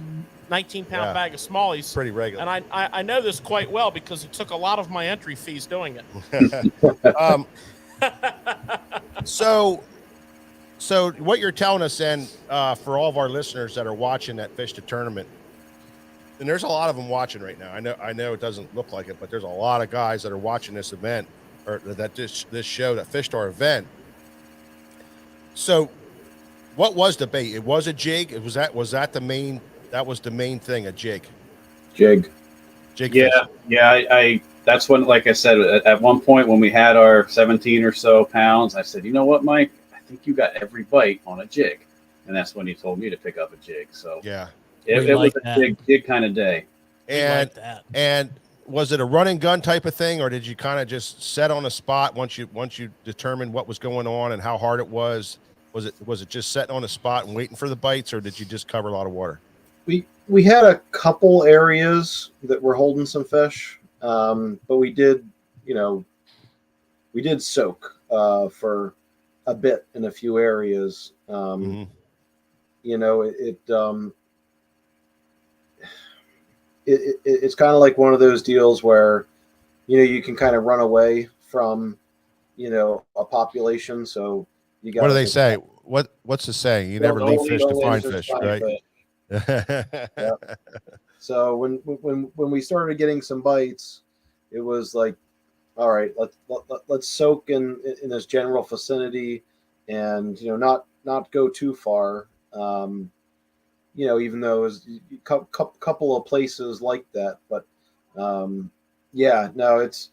19-pound bag of smallies. Pretty regular. And I know this quite well because he took a lot of my entry fees doing it. So what you're telling us then, for all of our listeners that are watching that Fish to Tournament, and there's a lot of them watching right now. I know it doesn't look like it, but there's a lot of guys that are watching this event, or that this show, that Fish to Our event. So what was the bait? It was a jig. Was that the main thing, a jig? Jig. Jig. Yeah. fishing. Yeah. I that's when, like I said, at one point when we had our 17 or so pounds, I said, you know what, Mike, I think you got every bite on a jig. And that's when he told me to pick up a jig. So Yeah. it was a jig kind of day. And was it a run and gun type of thing, or did you kind of just set on a spot once you determined what was going on and how hard it was? Was it just setting on a spot and waiting for the bites, or did you just cover a lot of water? We had a couple areas that were holding some fish, but we did soak for a bit in a few areas. It's kind of like one of those deals where, you can kind of run away from, a population. So you got. What do they say? What's the saying? You never leave fish to find fish, right? Yeah. So when we started getting some bites, it was like, all right, let's soak in this general vicinity, and not go too far. Even though it was a couple of places like that, but it's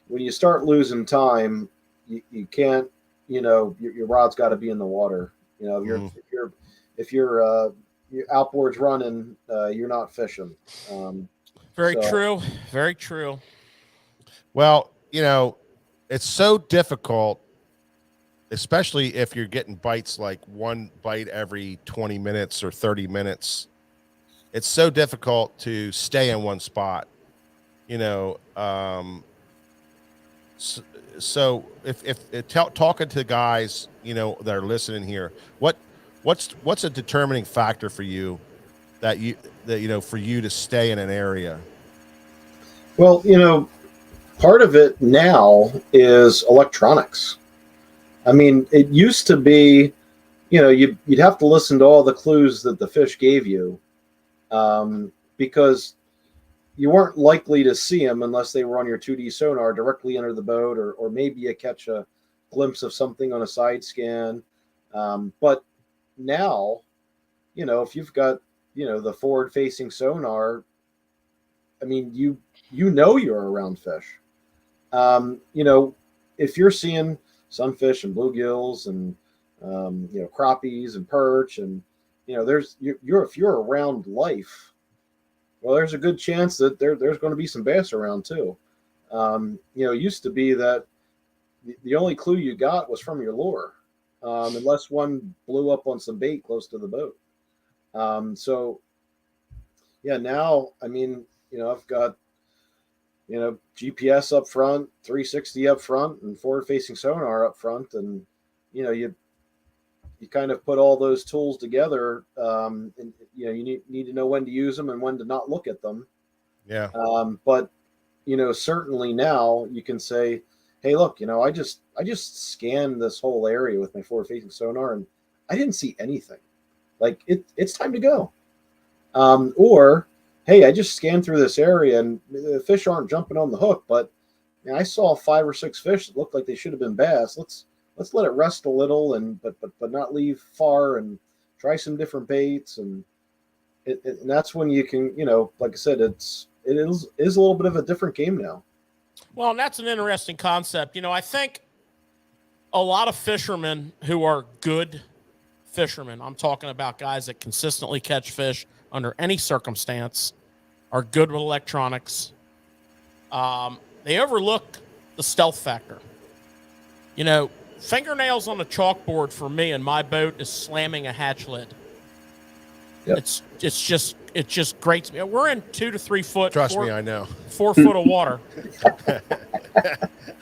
when you start losing time, you can't, your rod's got to be in the water. If you're outboards running, you're not fishing. Very true. Very true. Well, it's so difficult, especially if you're getting bites like one bite every 20 minutes or 30 minutes. It's so difficult to stay in one spot, so if talking to guys, that are listening here, what's a determining factor for you that for you to stay in an area? Well, part of it now is electronics. I mean, it used to be, you'd have to listen to all the clues that the fish gave you, because you weren't likely to see them unless they were on your 2D sonar directly under the boat, or maybe you catch a glimpse of something on a side scan. But now, if you've got, the forward-facing sonar, I mean, you're around fish. If you're seeing sunfish and bluegills and crappies and perch, and if you're around life, well, there's a good chance that there's going to be some bass around too. It used to be that the only clue you got was from your lure, unless one blew up on some bait close to the boat. Now, I mean, I've got GPS up front, 360 up front, and forward-facing sonar up front, and you kind of put all those tools together, and you need to know when to use them and when to not look at them. Yeah. But certainly now you can say, hey, look, I just scanned this whole area with my forward facing sonar and I didn't see anything. Like it's time to go. Or, hey, I just scanned through this area and the fish aren't jumping on the hook, but I saw 5 or 6 fish that looked like they should have been bass. Let's let it rest a little but not leave far and try some different baits and that's when you can, like I said, it is a little bit of a different game now. Well, and that's an interesting concept. I think a lot of fishermen who are good fishermen, I'm talking about guys that consistently catch fish under any circumstance, are good with electronics. They overlook the stealth factor. Fingernails on a chalkboard for me in my boat is slamming a hatch lid. Yep. It just grates me. We're in 2 to 3 foot. Trust me, I know. 4 foot of water.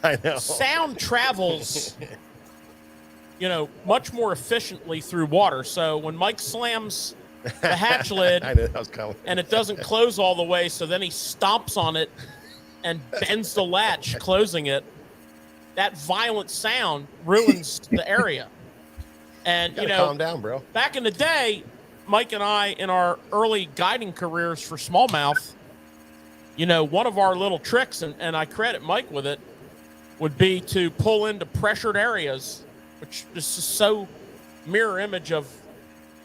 I know. Sound travels, much more efficiently through water. So when Mike slams the hatch lid I knew that was coming. and it doesn't close all the way, so then he stomps on it and bends the latch, closing it, that violent sound ruins the area. And, Calm down, bro. back in the day, Mike and I, in our early guiding careers for smallmouth, one of our little tricks, and I credit Mike with it, would be to pull into pressured areas, which is so mirror image of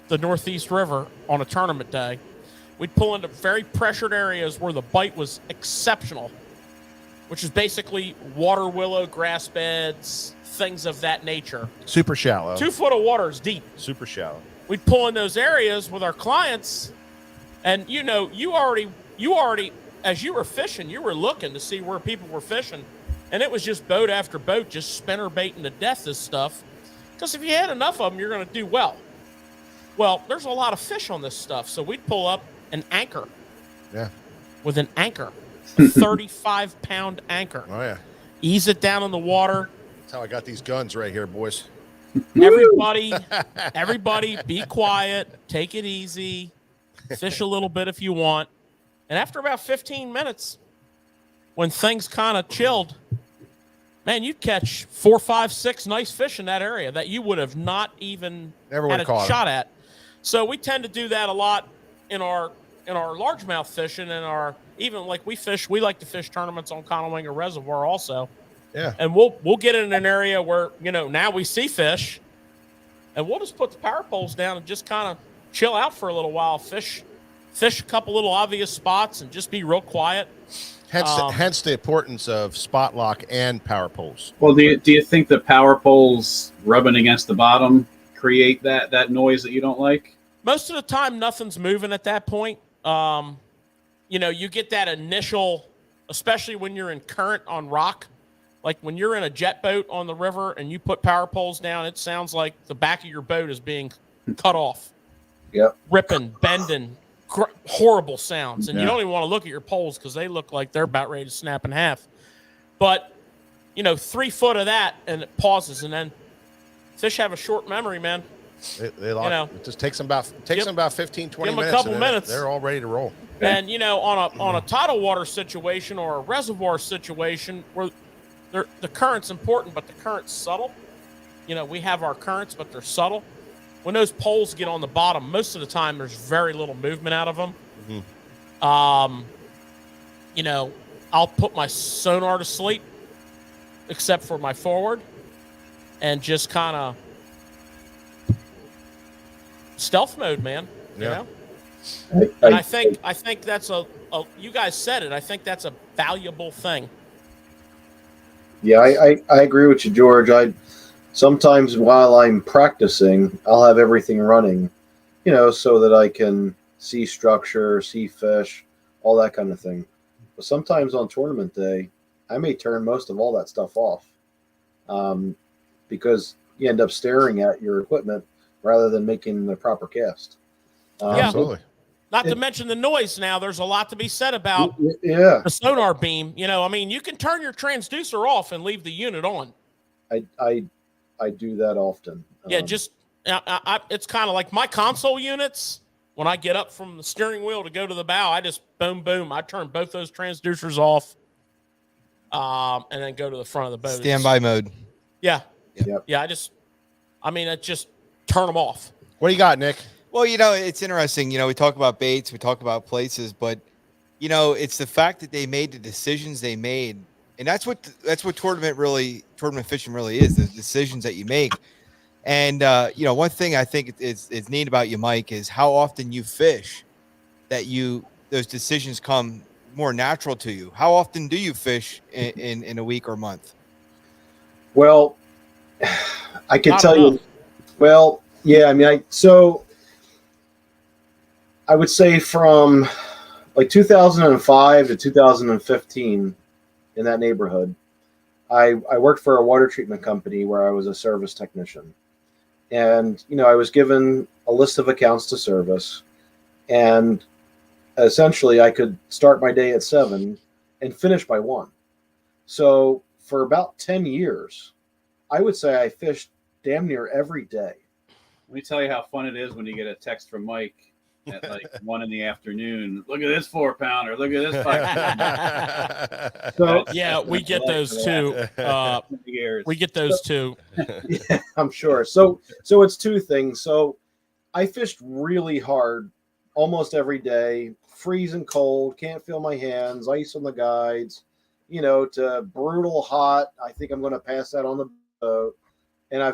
the Northeast River on a tournament day. We'd pull into very pressured areas where the bite was exceptional, which is basically water willow, grass beds, things of that nature. Super shallow. 2 foot of water is deep. Super shallow. We'd pull in those areas with our clients, and you already, as you were fishing, you were looking to see where people were fishing, and it was just boat after boat, just spinner baiting to death this stuff. Because if you had enough of them, you're going to do well. Well, there's a lot of fish on this stuff, so we'd pull up an anchor. Yeah. With an anchor, a 35-pound anchor. Oh yeah. Ease it down in the water. That's how I got these guns right here, boys. Everybody, be quiet. Take it easy. Fish a little bit if you want. And after about 15 minutes, when things kind of chilled, man, you'd catch 4, 5, 6 nice fish in that area that you would have not even Never had would a have caught shot at. So we tend to do that a lot in our largemouth fishing, and even like we like to fish tournaments on Conowinga Reservoir also. Yeah. And we'll get in an area where, now we see fish, and we'll just put the power poles down and just kind of chill out for a little while, fish a couple little obvious spots and just be real quiet. Hence the importance of spot lock and power poles. Well, do you think the power poles rubbing against the bottom create that noise that you don't like? Most of the time, nothing's moving at that point. You get that initial, especially when you're in current on rock. Like when you're in a jet boat on the river and you put power poles down, it sounds like the back of your boat is being cut off. Yep. Ripping, bending, horrible sounds. And Yeah. you don't even want to look at your poles because they look like they're about ready to snap in half. But, 3 foot of that and it pauses. And then fish have a short memory, man. They lock, it just takes them about 15, 20 give 'em a minutes. couple and then minutes. They're all ready to roll. And, on a tidal water situation or a reservoir situation where the current's important, but the current's subtle. We have our currents, but they're subtle. When those poles get on the bottom, most of the time there's very little movement out of them. Mm-hmm. I'll put my sonar to sleep, except for my forward, and just kind of stealth mode, man. Yeah. And I think that's you guys said it. I think that's a valuable thing. Yeah, I agree with you, George. Sometimes while I'm practicing, I'll have everything running, so that I can see structure, see fish, all that kind of thing. But sometimes on tournament day, I may turn most of all that stuff off, because you end up staring at your equipment rather than making the proper cast. Yeah. Absolutely. Not to mention the noise now. There's a lot to be said about Yeah. the sonar beam. You can turn your transducer off and leave the unit on. I do that often. Yeah, it's kind of like my console units. When I get up from the steering wheel to go to the bow, I just boom, boom. I turn both those transducers off and then go to the front of the boat. Standby mode. Yeah. Yep. Yeah. It just turn them off. What do you got, Nick? Well, it's interesting. We talk about baits, we talk about places, but it's the fact that they made the decisions they made, and that's what tournament fishing really is, the decisions that you make. And one thing I think is neat about you, Mike, is how often you fish that those decisions come more natural to you. How often do you fish in a week or month? Well, I can Not tell enough. you. Well, yeah. I mean, I would say from like 2005 to 2015, in that neighborhood, I worked for a water treatment company where I was a service technician. And, I was given a list of accounts to service. And essentially, I could start my day at 7 and finish by 1. So for about 10 years, I would say I fished damn near every day. Let me tell you how fun it is when you get a text from Mike at like 1 p.m. Look at this 4-pounder. Look at this 5-pounder. So Yeah, we get those too. Years. We get those too. yeah, I'm sure. So it's two things. So I fished really hard almost every day, freezing cold, can't feel my hands, ice on the guides, to brutal hot. I think I'm going to pass that on the boat. And I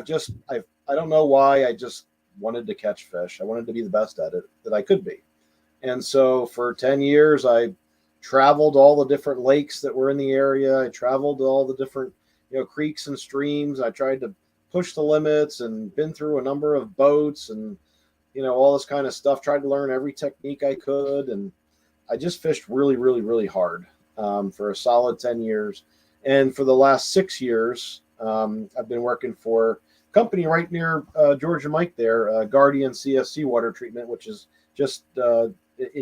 don't know why, I just wanted to catch fish. I wanted to be the best at it that I could be. And so for 10 years, I traveled all the different lakes that were in the area. I traveled all the different, creeks and streams. I tried to push the limits and been through a number of boats and, all this kind of stuff. Tried to learn every technique I could. And I just fished really, really, really hard for a solid 10 years. And for the last 6 years, I've been working for a company right near George and Mike there, Guardian CSC Water Treatment, which is just in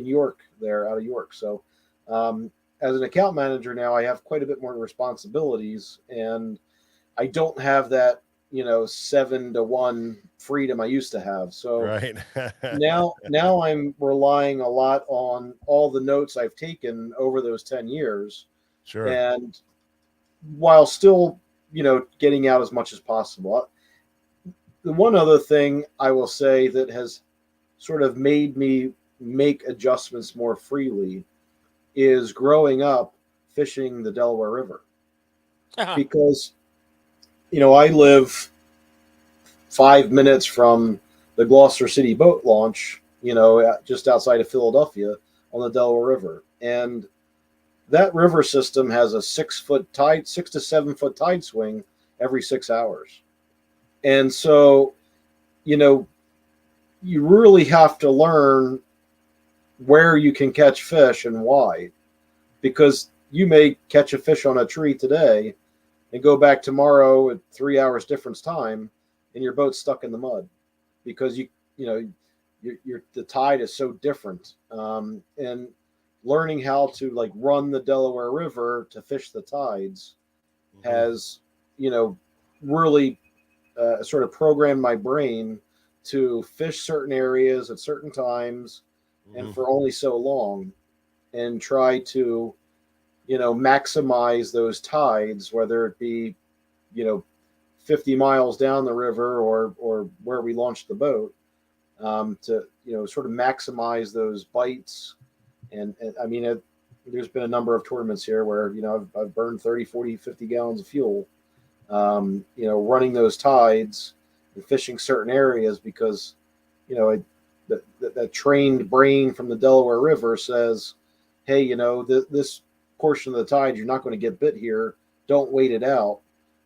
York there, out of York. So as an account manager now, I have quite a bit more responsibilities, and I don't have that 7-to-1 freedom I used to have. So Right. now I'm relying a lot on all the notes I've taken over those 10 years, Sure. and while still getting out as much as possible. The one other thing I will say that has sort of made me make adjustments more freely is growing up fishing the Delaware River. Because I live 5 minutes from the Gloucester City boat launch, just outside of Philadelphia on the Delaware River. And that river system has a 6 to 7 foot tide swing every 6 hours. And so, you really have to learn where you can catch fish and why, because you may catch a fish on a tree today and go back tomorrow at 3 hours difference time, and your boat's stuck in the mud because the tide is so different. And learning how to run the Delaware River to fish the tides has, really sort of programmed my brain to fish certain areas at certain times and for only so long, and try to, maximize those tides, whether it be, 50 miles down the river or where we launched the boat, to, sort of maximize those bites. And I mean, there's been a number of tournaments here where, I've burned 30, 40, 50 gallons of fuel, running those tides and fishing certain areas because, that trained brain from the Delaware River says, hey, this portion of the tide, you're not going to get bit here. Don't wait it out.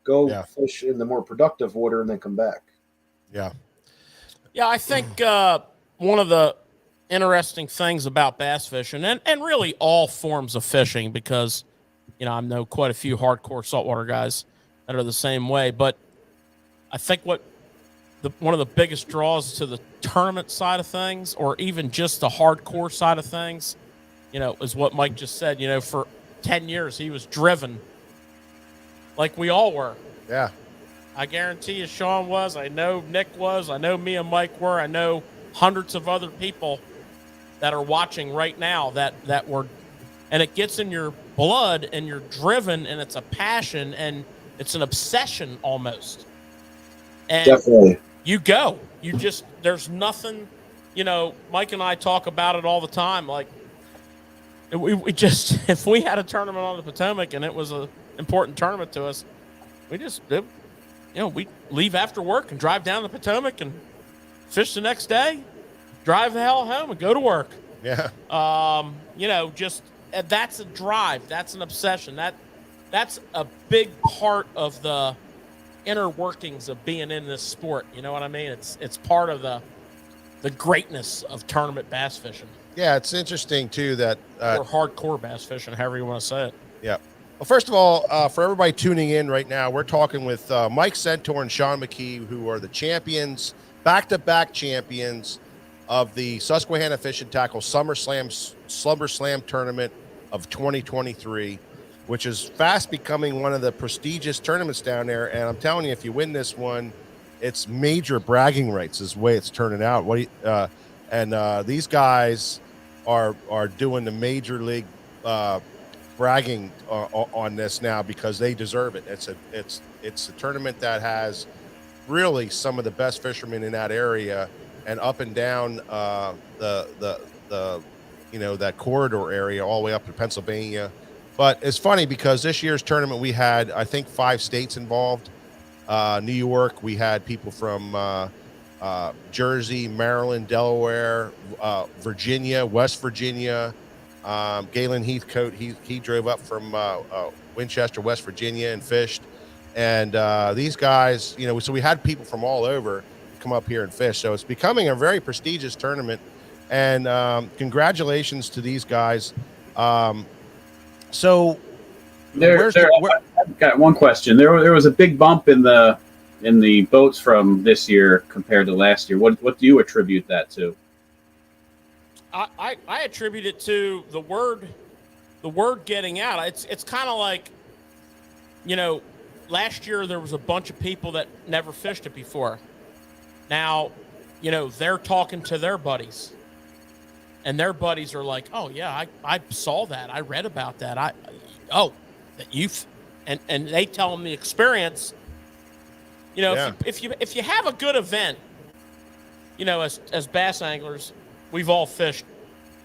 Go fish in the more productive water and then come back. Yeah, I think one of the interesting things about bass fishing and really all forms of fishing, because, I know quite a few hardcore saltwater guys that are the same way, but I think one of the biggest draws to the tournament side of things, or even just the hardcore side of things, is what Mike just said. For 10 years, he was driven like we all were. Yeah. I guarantee you Sean was. I know Nick was. I know me and Mike were. I know hundreds of other people that are watching right now that were, and it gets in your blood and you're driven and it's a passion and it's an obsession almost. And Definitely. you go. You just, there's nothing, you know, Mike and I talk about it all the time. Like, we just, if we had a tournament on the Potomac and it was an important tournament to us, we just, you know, we leave after work and drive down the Potomac and fish the next day, drive the hell home and go to work. Yeah. You know, just that's a drive. That's an obsession. That's a big part of the inner workings of being in this sport. You know what I mean? It's part of the greatness of tournament bass fishing. Yeah, it's interesting too that or hardcore bass fishing, however you want to say it. yeah. Well, first of all, for everybody tuning in right now, we're talking with Mike Centaur and Sean McKee, who are the champions, back-to-back champions of the Susquehanna Fish and Tackle SummerSlam tournament of 2023, which is fast becoming one of the prestigious tournaments down there. And I'm telling you, if you win this one, it's major bragging rights is the way it's turning out. These guys are doing the major league bragging on this now because they deserve it. It's a tournament that has really some of the best fishermen in that area and up and down the you know, that corridor area all the way up to Pennsylvania. But it's funny because this year's tournament we had, I think, 5 states involved. New York, we had people from Jersey, Maryland, Delaware, Virginia, West Virginia. Galen Heathcote, he drove up from Winchester, West Virginia, and fished. And these guys, you know, so we had people from all over come up here and fish. So it's becoming a very prestigious tournament. And congratulations to these guys. So I've got one question. There was a big bump in the boats from this year compared to last year. What do you attribute that to? I attribute it to the word getting out. It's kind of like, you know, last year there was a bunch of people that never fished it before. Now, you know, they're talking to their buddies, and their buddies are like, "Oh yeah, I saw that. I read about that. And they tell them the experience. You know, Yeah. if you have a good event, you know, as bass anglers, we've all fished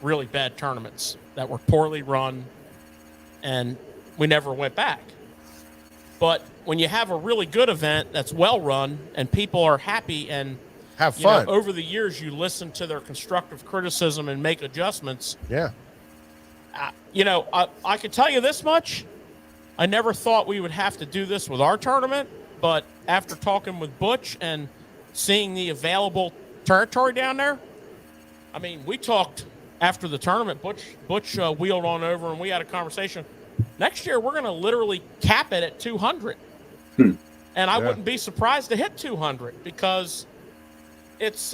really bad tournaments that were poorly run, and we never went back. But when you have a really good event that's well run and people are happy and have you know, fun. over the years you listen to their constructive criticism and make adjustments. Yeah. You know, I can tell you this much. I never thought we would have to do this with our tournament, but after talking with Butch and seeing the available territory down there, I mean, we talked after the tournament. Butch wheeled on over and we had a conversation. Next year, we're going to literally cap it at 200. And I wouldn't be surprised to hit 200 because it's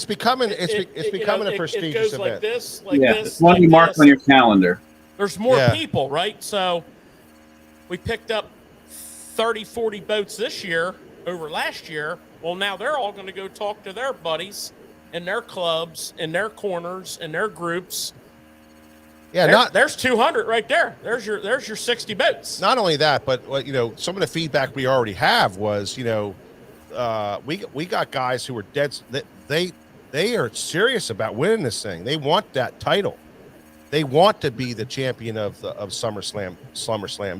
becoming a prestigious it goes event. like this, It's one you mark on your calendar. There's more Yeah. people, right? So we picked up 30, 40 boats this year over last year. Well, now they're all going to go talk to their buddies in their clubs, in their corners, in their groups. Yeah, There's 200 right there. There's your 60 boats. not only that, but you know, some of the feedback we already have was, you know, we got guys who are dead. They are serious about winning this thing. They want that title. They want to be the champion of SummerSlam.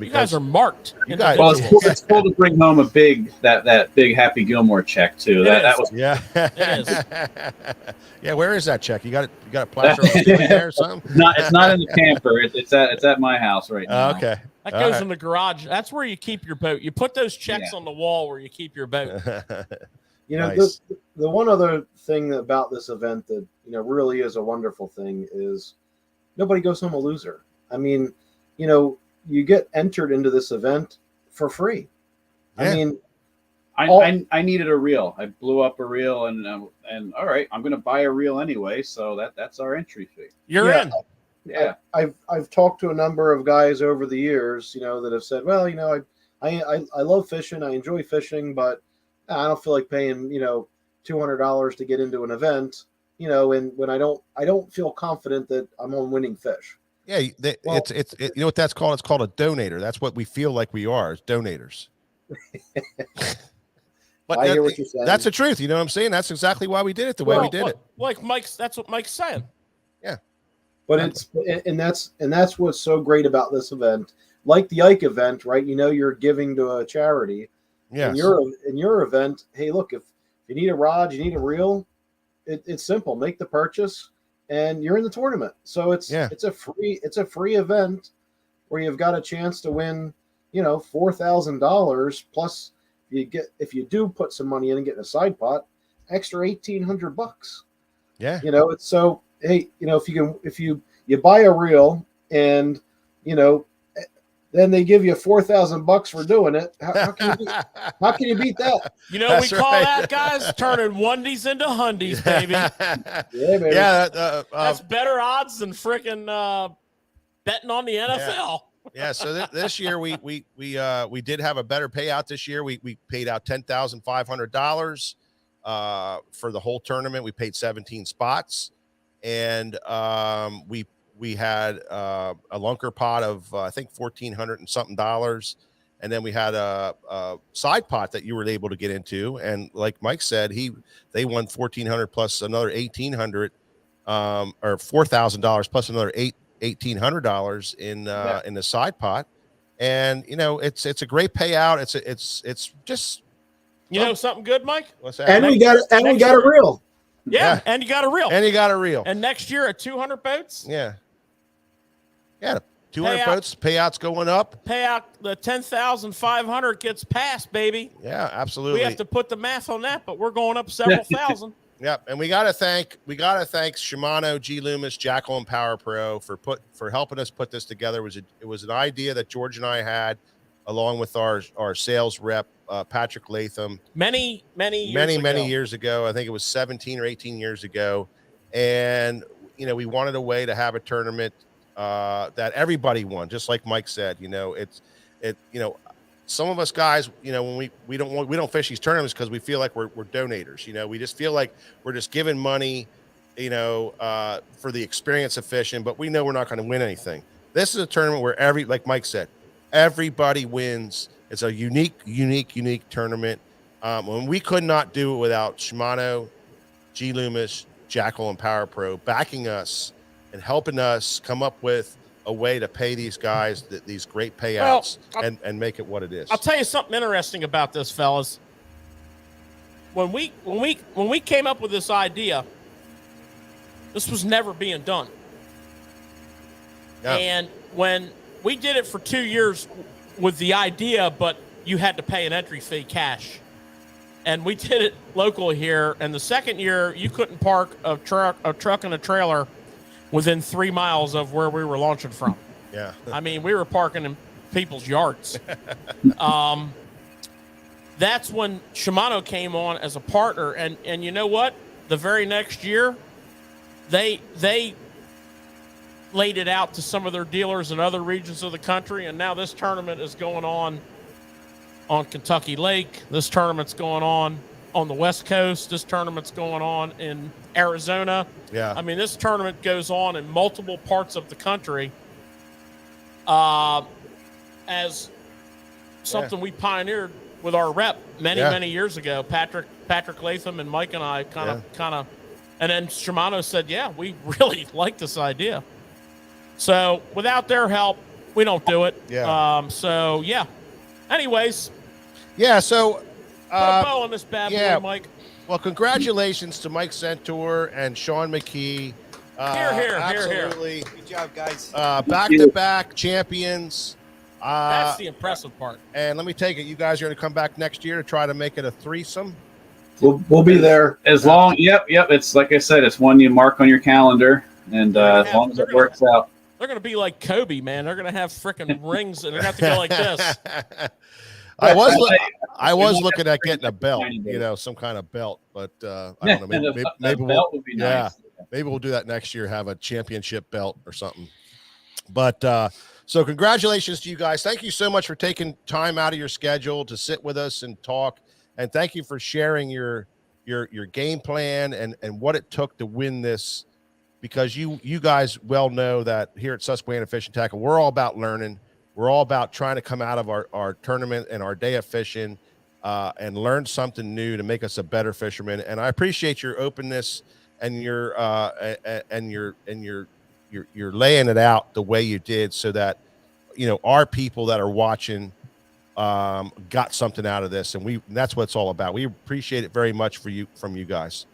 Because You guys are marked. You guys- Well, it's cool to bring home a big that big Happy Gilmore check too. That was yeah. It is. Yeah, where is that check? You got a plaster on the ceiling there or something? it's not in the camper. It's at my house right now. Okay. That All goes right. in the garage. That's where you keep your boat. You put those checks on the wall where you keep your boat. You know, Nice. the one other thing about this event that, you know, really is a wonderful thing is nobody goes home a loser. I mean, you know, you get entered into this event for free. Yeah. I mean, I needed a reel. I blew up a reel, and all right, I'm going to buy a reel anyway. So that's our entry fee. You're Yeah. in. Yeah. I've talked to a number of guys over the years, you know, that have said, well, you know, I love fishing, I enjoy fishing, but I don't feel like paying, you know, $200 to get into an event. you know, and when I don't feel confident that I'm on winning fish. Yeah, Well- you know what that's called? It's called a donator. That's what we feel like we are, as donators. But I hear what you're saying. that's the truth. You know what I'm saying? That's exactly why we did it the way we did it. Like Mike's, that's what Mike's saying. But that's what's so great about this event, like the Ike event, right? You know, you're giving to a charity. Yes. In your event, hey, look, if you need a rod, you need a reel, it's simple. Make the purchase, and you're in the tournament. So it's a free event where you've got a chance to win, you know, $4,000 plus if you do put some money in and get in a side pot, extra $1,800. Yeah. You know, it's so, hey, you know, if you buy a reel and, you know, then they give you $4,000 for doing it. How can you beat that? You know, That's we call right. that, guys, turning onesies into hundies, baby. Yeah, baby. Yeah. That's better odds than freaking betting on the NFL. Yeah. So this year we did have a better payout this year. We paid out $10,500 for the whole tournament. We paid 17 spots, and we had a lunker pot of I think $1,400 and something dollars, and then we had a side pot that you were able to get into. And like Mike said, they won $1,400 plus another $1,800, or $4,000 plus another $1,800 in the side pot. And you know, it's a great payout. It's just, You know something good, Mike? what's that? And we got a reel. Yeah, and you got a reel. And you got a reel. And next year at 200 boats, Yeah. 200 Payout. boats, payouts going up. payout the 10,500 gets passed, baby. Yeah, absolutely. We have to put the math on that, but we're going up several thousand. Yep, and we gotta thank Shimano, G Loomis, Jackal, and Power Pro for helping us put this together. It was an idea that George and I had, along with our sales rep Patrick Latham, Many years ago. I think it was 17 or 18 years ago, and you know, we wanted a way to have a tournament that everybody won, just like Mike said. You know, you know, some of us guys, you know, when we don't fish these tournaments because we feel like we're donators. You know, we just feel like we're just giving money, you know, for the experience of fishing, but we know we're not going to win anything. This is a tournament where like Mike said, everybody wins. It's a unique tournament. When we could not do it without Shimano, G Loomis, Jackal, and Power Pro backing us and helping us come up with a way to pay these guys these great payouts and make it what it is. I'll tell you something interesting about this, fellas. When we came up with this idea, this was never being done. Yeah. And when we did it for 2 years with the idea, but you had to pay an entry fee cash. And we did it locally here. And the second year, you couldn't park a truck and a trailer within 3 miles of where we were launching from. Yeah. I mean, we were parking in people's yards. That's when Shimano came on as a partner. And you know what? The very next year, they laid it out to some of their dealers in other regions of the country. And now this tournament is going on Kentucky Lake. This tournament's going on the West Coast. This tournament's going on in Arizona. Yeah. I mean, this tournament goes on in multiple parts of the country as something we pioneered with our rep many years ago. Patrick Latham and Mike and I kind of, and then Shimano said, yeah, we really like this idea. So without their help, we don't do it. Yeah. So yeah. Anyways. Yeah. So put a bow on this bad boy, Mike. Well, congratulations to Mike Centaur and Sean McKee. Here. Absolutely. Good job, guys. Back-to-back champions. That's the impressive part. And let me take it, you guys are going to come back next year to try to make it a threesome. We'll be there. As long, yep. It's like I said, it's one you mark on your calendar, and as long as it works out. They're going to be like Kobe, man. They're going to have freaking rings, and they're going to have to go like this. I was looking at getting a belt, you know, some kind of belt, but I don't know. Maybe belt would be nice. Maybe we'll do that next year. Have a championship belt or something. But so congratulations to you guys. Thank you so much for taking time out of your schedule to sit with us and talk. And thank you for sharing your your game plan and what it took to win this, because you guys well know that here at Susquehanna Fishing Tackle, we're all about learning. We're all about trying to come out of our tournament and our day of fishing and learn something new to make us a better fisherman. And I appreciate your openness and your you're laying it out the way you did, so that our people that are watching got something out of this, and that's what it's all about. We appreciate it very much from you guys.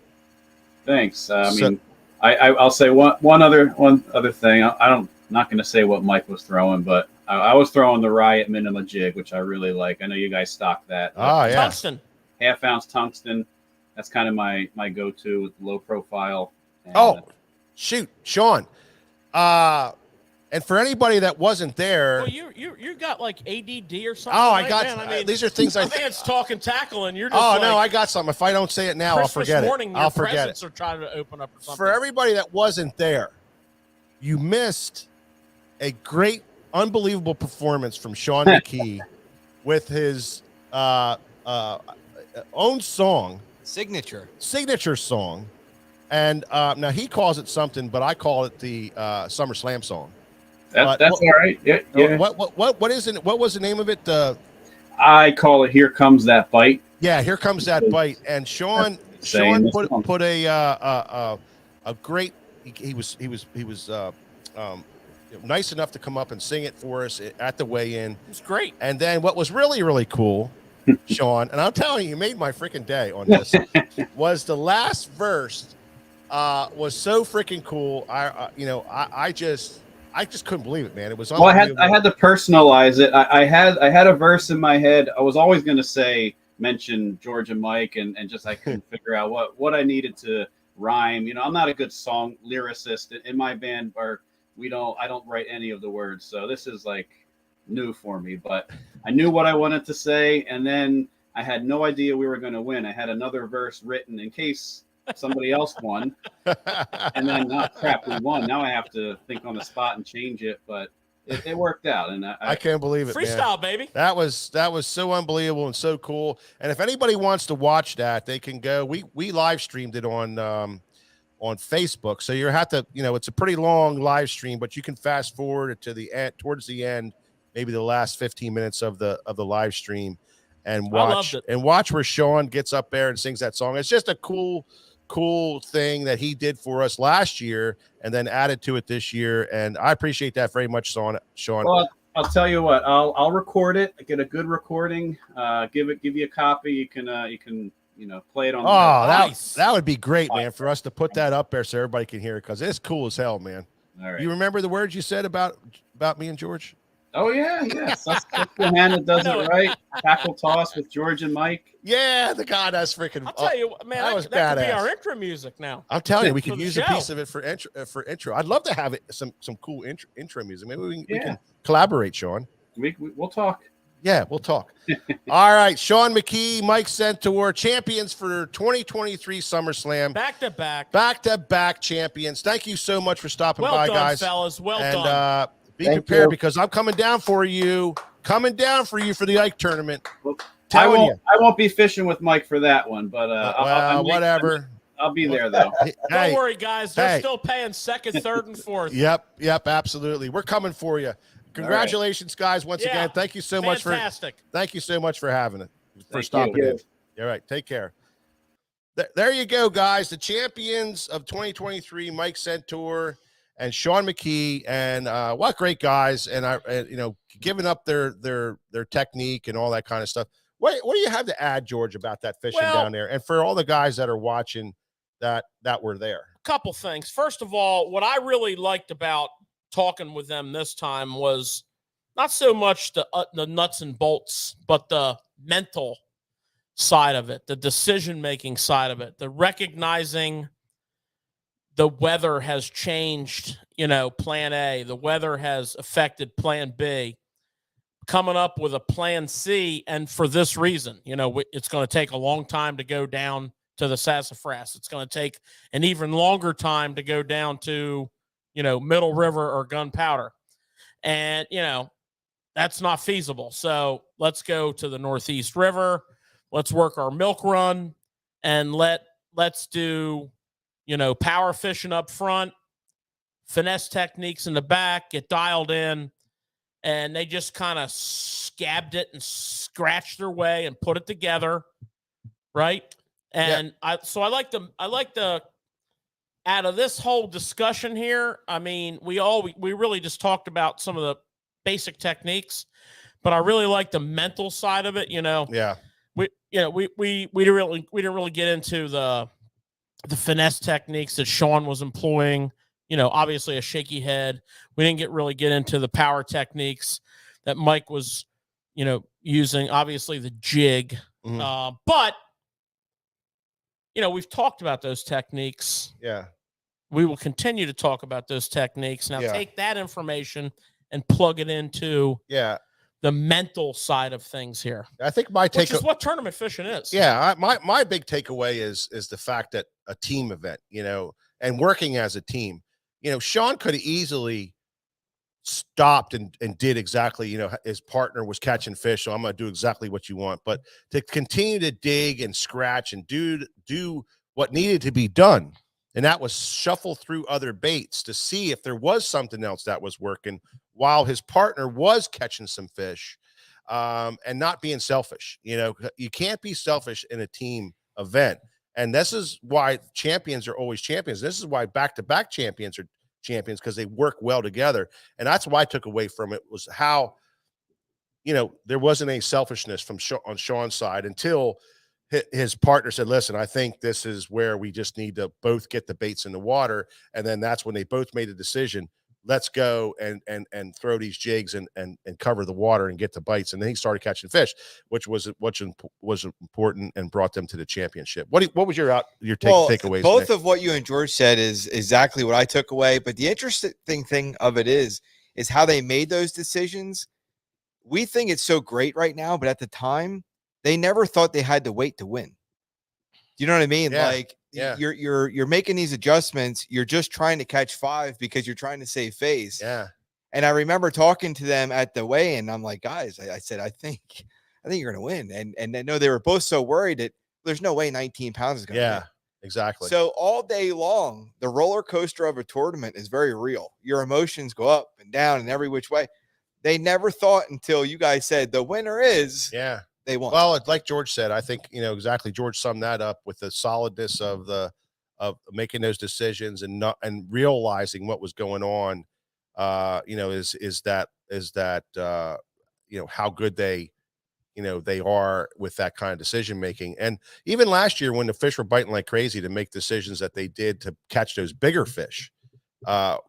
Thanks. I'll say one other thing. I'm not going to say what Mike was throwing, but I was throwing the Riot Minima jig, which I really like. I know you guys stock that. Oh yeah, Tungsten. Half-ounce tungsten. That's kind of my go-to with low profile. And, oh shoot, Sean. And for anybody that wasn't there, Well, you got like ADD or something. oh, I right, got. man? I mean, these are things I think it's talking tackle, and you're just Oh like, no, I got something. If I don't say it now, Christmas I'll forget morning, it. your I'll forget it. presents are trying to open up or something. For everybody that wasn't there, you missed a great, unbelievable performance from Sean McKee with his own song, Signature. signature song. And now he calls it something, but I call it the Summer Slam song. that's all right. Yeah. What is it? What was the name of it? I call it "Here Comes That Bite." Yeah, here comes that bite. And Sean put a great. He was nice enough to come up and sing it for us at the weigh-in. It was great. And then what was really cool, Sean, and I'm telling you, you made my freaking day on this, was the last verse. Was so freaking cool. I just couldn't believe it, man. It was Well, I unbelievable. had to personalize it. I had a verse in my head. I was always going to mention George and Mike, and just I couldn't figure out what I needed to rhyme. I'm not a good song lyricist in my band, or I don't write any of the words, so this is like new for me. But I knew what I wanted to say, and then I had no idea we were going to win. I had another verse written in case somebody else won, and then crap, we won. Now I have to think on the spot and change it, but it worked out, and I can't believe it, Freestyle, man. baby. That was so unbelievable and so cool. And if anybody wants to watch that, they can go. We live streamed it on Facebook, so you have to, it's a pretty long live stream, but you can fast forward it to the end, towards the end, maybe the last 15 minutes of the live stream, and watch where Sean gets up there and sings that song. It's just a cool thing that he did for us last year and then added to it this year, and I appreciate that very much, Sean. Well, I'll tell you what, I'll record it, get a good recording, give you a copy. You can play it on. That would be great, man, for us to put that up there so everybody can hear it, because it's cool as hell, man. All right. You remember the words you said about me and George? Oh yeah. Susquehanna does it right. Tackle toss with George and Mike. Yeah, the God, that's freaking. I'll tell you, man, that was that could be badass. our intro music now. I'm telling you, we For could the use a show. piece of it for intro. I'd love to have it some cool intro music. Maybe we can collaborate, Sean. We'll talk. Yeah, we'll talk. All right, Sean McKee, Mike Centaur, champions for 2023 SummerSlam. Back to back champions. Thank you so much for stopping well by, done, guys. fellas. Well and, done. Be Thank prepared, you. because I'm coming down for you. For the Ike tournament. I Telling you. won't be fishing with Mike for that one, but whatever. I'll be there though. Don't worry, guys. They're still paying second, third, and fourth. Yep, absolutely. We're coming for you. Congratulations, guys! Once again, thank you so much for having it, for stopping in. All right, take care. There you go, guys. The champions of 2023, Mike Centaur and Sean McKee, and what great guys! And giving up their technique and all that kind of stuff. What do you have to add, George, about that fishing down there, and for all the guys that are watching that were there? A couple things. First of all, what I really liked about talking with them this time was not so much the nuts and bolts, but the mental side of it, the decision-making side of it, the recognizing the weather has changed, plan A, the weather has affected plan B, coming up with a plan C. And for this reason, it's going to take a long time to go down to the Sassafras. It's going to take an even longer time to go down to, Middle River or Gunpowder. And, that's not feasible. So let's go to the Northeast River. Let's work our milk run and let's do, power fishing up front, finesse techniques in the back, get dialed in. And they just kind of scabbed it and scratched their way and put it together. Right. And I like the, out of this whole discussion here, I mean, we really just talked about some of the basic techniques, but I really like the mental side of it. Yeah. We didn't really get into the finesse techniques that Sean was employing. Obviously a shaky head. We didn't really get into the power techniques that Mike was, using. Obviously the jig, but we've talked about those techniques. Yeah. We will continue to talk about those techniques. Now take that information and plug it into the mental side of things here. I think which is what tournament fishing is. Yeah. My big takeaway is the fact that a team event, and working as a team, Sean could have easily stopped and did exactly, his partner was catching fish, so I'm going to do exactly what you want. But to continue to dig and scratch and do what needed to be done, and that was shuffle through other baits to see if there was something else that was working while his partner was catching some fish, and not being selfish. You can't be selfish in a team event. And this is why champions are always champions. This is why back-to-back champions are champions, because they work well together. And that's what I took away from it, was how, there wasn't any selfishness on Sean's side until his partner said, listen, I think this is where we just need to both get the baits in the water. And then that's when they both made a decision. Let's go and throw these jigs and cover the water and get the bites. And then he started catching fish, which was important and brought them to the championship. What was your takeaways? Both Nick? of what you and George said is exactly what I took away. But the interesting thing of it is how they made those decisions. We think it's so great right now, but at the time, they never thought they had to wait to win. Do you know what I mean? Yeah. You're making these adjustments. You're just trying to catch 5 because you're trying to save face. Yeah. And I remember talking to them at the weigh-in. I'm like, guys, I said, I think you're going to win. And I know they were both so worried that there's no way 19 pounds is going to win. Exactly. So all day long, the roller coaster of a tournament is very real. Your emotions go up and down in every which way. They never thought until you guys said the winner is. Yeah. They won. Well, like George said, I think, exactly. George summed that up with the solidness of making those decisions and realizing what was going on. Is that how good they are with that kind of decision making. And even last year when the fish were biting like crazy to make decisions that they did to catch those bigger fish,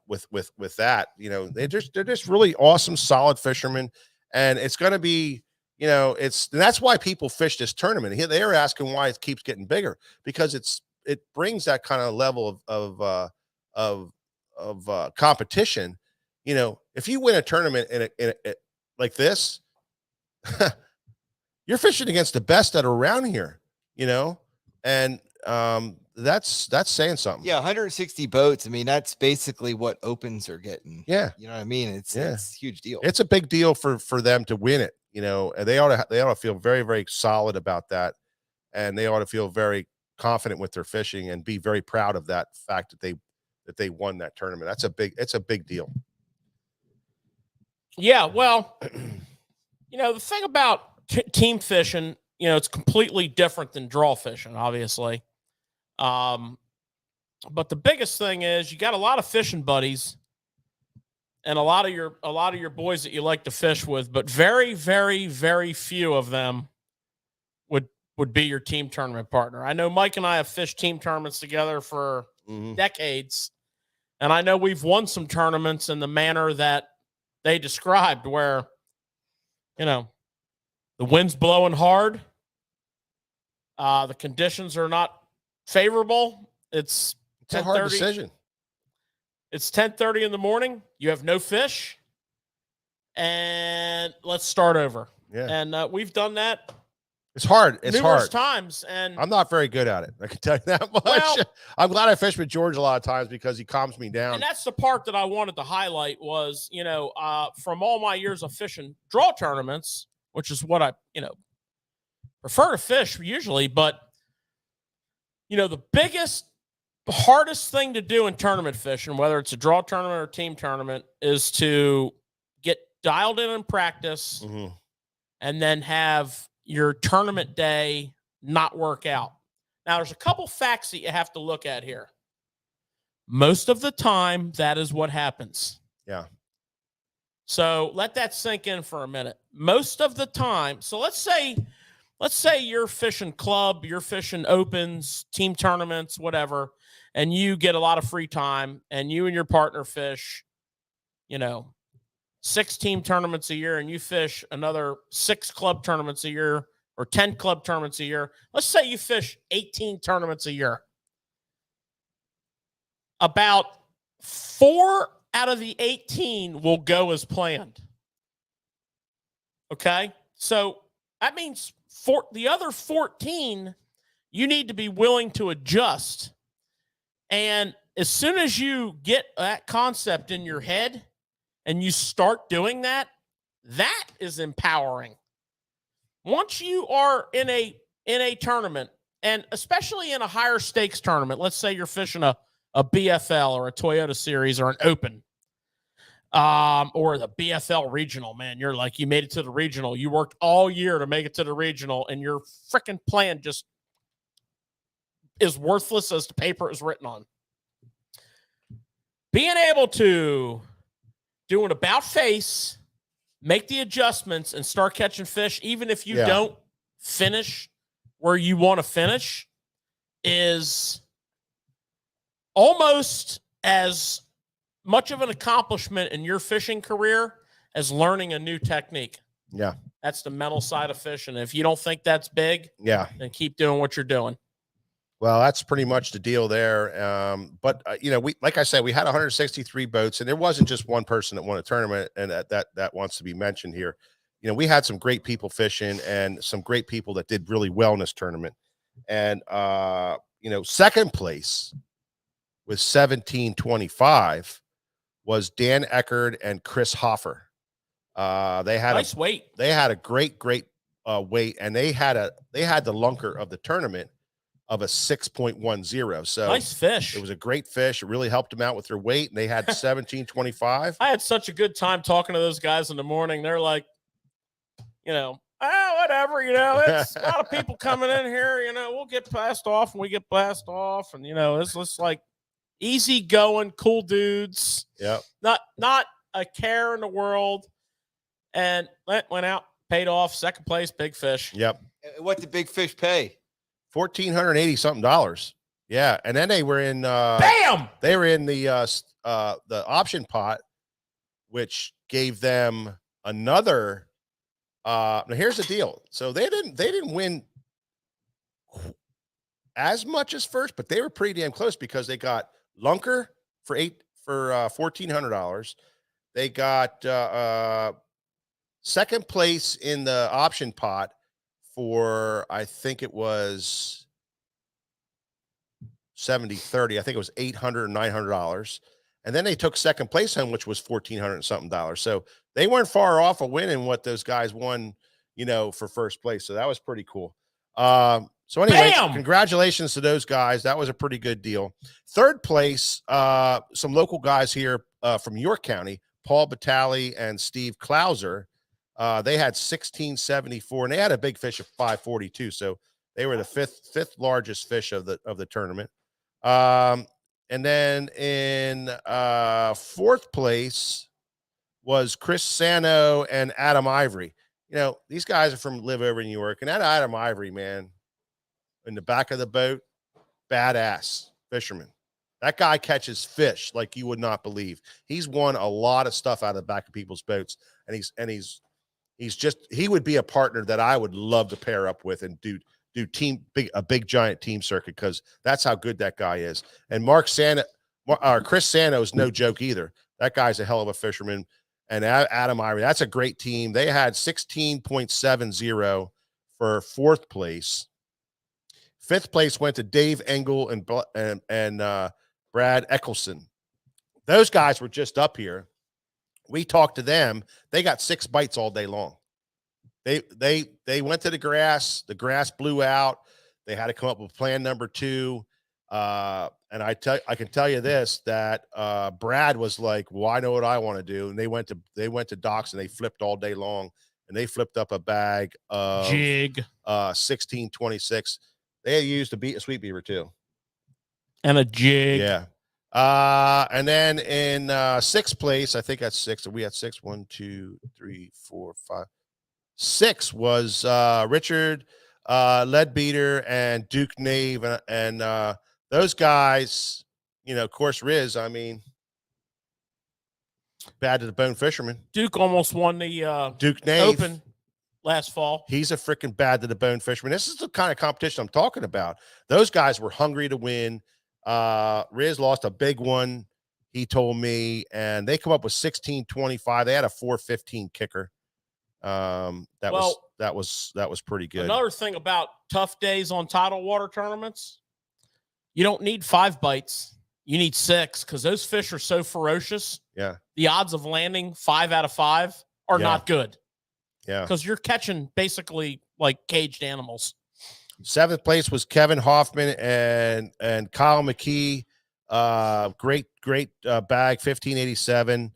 with that, they're just really awesome, solid fishermen. And it's going to be, that's why people fish this tournament. Here they are asking why it keeps getting bigger, because it brings that kind of level of competition. If you win a tournament in like this, you're fishing against the best that are around here, and that's saying something. Yeah, 160 boats. I mean, that's basically what opens are getting. Yeah, you know what I mean. It's a huge deal. It's a big deal for them to win it. And they ought to feel very, very solid about that, and they ought to feel very confident with their fishing and be very proud of that fact that they won that tournament. It's a big deal. Yeah, well, the thing about team fishing, it's completely different than draw fishing, obviously. But the biggest thing is you got a lot of fishing buddies and a lot of your boys that you like to fish with, but very, very, very few of them would be your team tournament partner. I know Mike and I have fished team tournaments together for decades, and I know we've won some tournaments in the manner that they described, where the wind's blowing hard, the conditions are not favorable. It's a hard decision. It's 10:30 in the morning. You have no fish, and let's start over. Yeah, and we've done that. It's hard. It's numerous hard times, and I'm not very good at it. I can tell you that much. Well, I'm glad I fish with George a lot of times because he calms me down. And that's the part that I wanted to highlight was, from all my years of fishing draw tournaments, which is what I, prefer to fish usually, but the biggest, hardest thing to do in tournament fishing, whether it's a draw tournament or team tournament, is to get dialed in practice Mhm. and then have your tournament day not work out. Now, there's a couple facts that you have to look at here. Most of the time, that is what happens. Yeah. So let that sink in for a minute. Most of the time, so let's say you're fishing club, you're fishing opens, team tournaments, whatever, and you get a lot of free time and you and your partner fish, 6 team tournaments a year, and you fish another 6 club tournaments a year or 10 club tournaments a year. Let's say you fish 18 tournaments a year. About 4 out of the 18 will go as planned. Okay? So that means for the other 14, you need to be willing to adjust. And as soon as you get that concept in your head and you start doing that, that is empowering. Once you are in a tournament, and especially in a higher stakes tournament, let's say you're fishing a BFL or a Toyota Series or an Open, or the BFL regional, man, you're like, you made it to the regional. You worked all year to make it to the regional, and your freaking plan just is worthless as the paper is written on. Being able to do an about face, make the adjustments, and start catching fish, even if you don't finish where you want to finish, is almost as much of an accomplishment in your fishing career as learning a new technique. Yeah. That's the mental side of fishing. If you don't think that's big, Yeah. then keep doing what you're doing. Well, that's pretty much the deal there. But we, like I said, we had 163 boats, and there wasn't just one person that won a tournament, and that wants to be mentioned here. We had some great people fishing and some great people that did really well in this tournament. And second place with 1725 was Dan Eckerd and Chris Hoffer. They had nice weight. They had a great weight, and they had the lunker of the tournament of a 6.10. So nice fish. It was a great fish. It really helped them out with their weight, and they had 1725. I had such a good time talking to those guys in the morning. They're like, whatever, it's a lot of people coming in here, we'll get passed off and we get blasted off. And, it's just like easy going, cool dudes. Yeah. Not a care in the world. And went out, paid off, second place, big fish. Yep. What did big fish pay? $1,480 something. Yeah. And then they were in, bam! They were in the option pot, which gave them another, now here's the deal. So they didn't win as much as first, but they were pretty damn close because they got lunker for $1,400. They got second place in the option pot for, I think it was 70-30. I think it was $800, $900. And then they took second place home, which was $1,400 and something. So they weren't far off of winning what those guys won, for first place. So that was pretty cool. So anyway, congratulations to those guys. That was a pretty good deal. Third place, some local guys here from York County, Paul Batali and Steve Klauser. They had 1674, and they had a big fish of 542. So they were the fifth largest fish of the tournament. And then in fourth place was Chris Sano and Adam Ivory. These guys are live over in New York, and that Adam Ivory, man, in the back of the boat, badass fisherman. That guy catches fish like you would not believe. He's won a lot of stuff out of the back of people's boats, and he would be a partner that I would love to pair up with and do a big giant team circuit, because that's how good that guy is. And Chris Sano is no joke either. That guy's a hell of a fisherman. And Adam Ivory, that's a great team. They had 16.70 for fourth place. Fifth place went to Dave Engel and Brad Eckelson. Those guys were just up here. We talked to them. They got 6 bites all day long. They went to the grass. The grass blew out. They had to come up with plan number 2. And I can tell you this, that Brad was like, well, I know what I want to do. And they went to Doc's and they flipped all day long, and they flipped up a bag of Jig 1626. They used a sweet beaver too. and a jig. Yeah. And then in 6th place, I think that's 6. We had 6. 1, 2, 3, 4, 5. 6 was Richard Leadbeater and Duke Nave, and those guys, of course, Riz, I mean, bad to the bone fisherman. Duke almost won the Duke Nave Open last fall. He's a freaking bad to the bone fisherman. This is the kind of competition I'm talking about. Those guys were hungry to win. Riz lost a big one, he told me, and they come up with 1625. They had a 415 kicker. That was pretty good. Another thing about tough days on tidal water tournaments, you don't need 5 bites. You need 6, because those fish are so ferocious. Yeah. The odds of landing 5 out of 5 are not good. Yeah. Because you're catching basically like caged animals. 7th place was Kevin Hoffman and Kyle McKee. Great bag, 1587.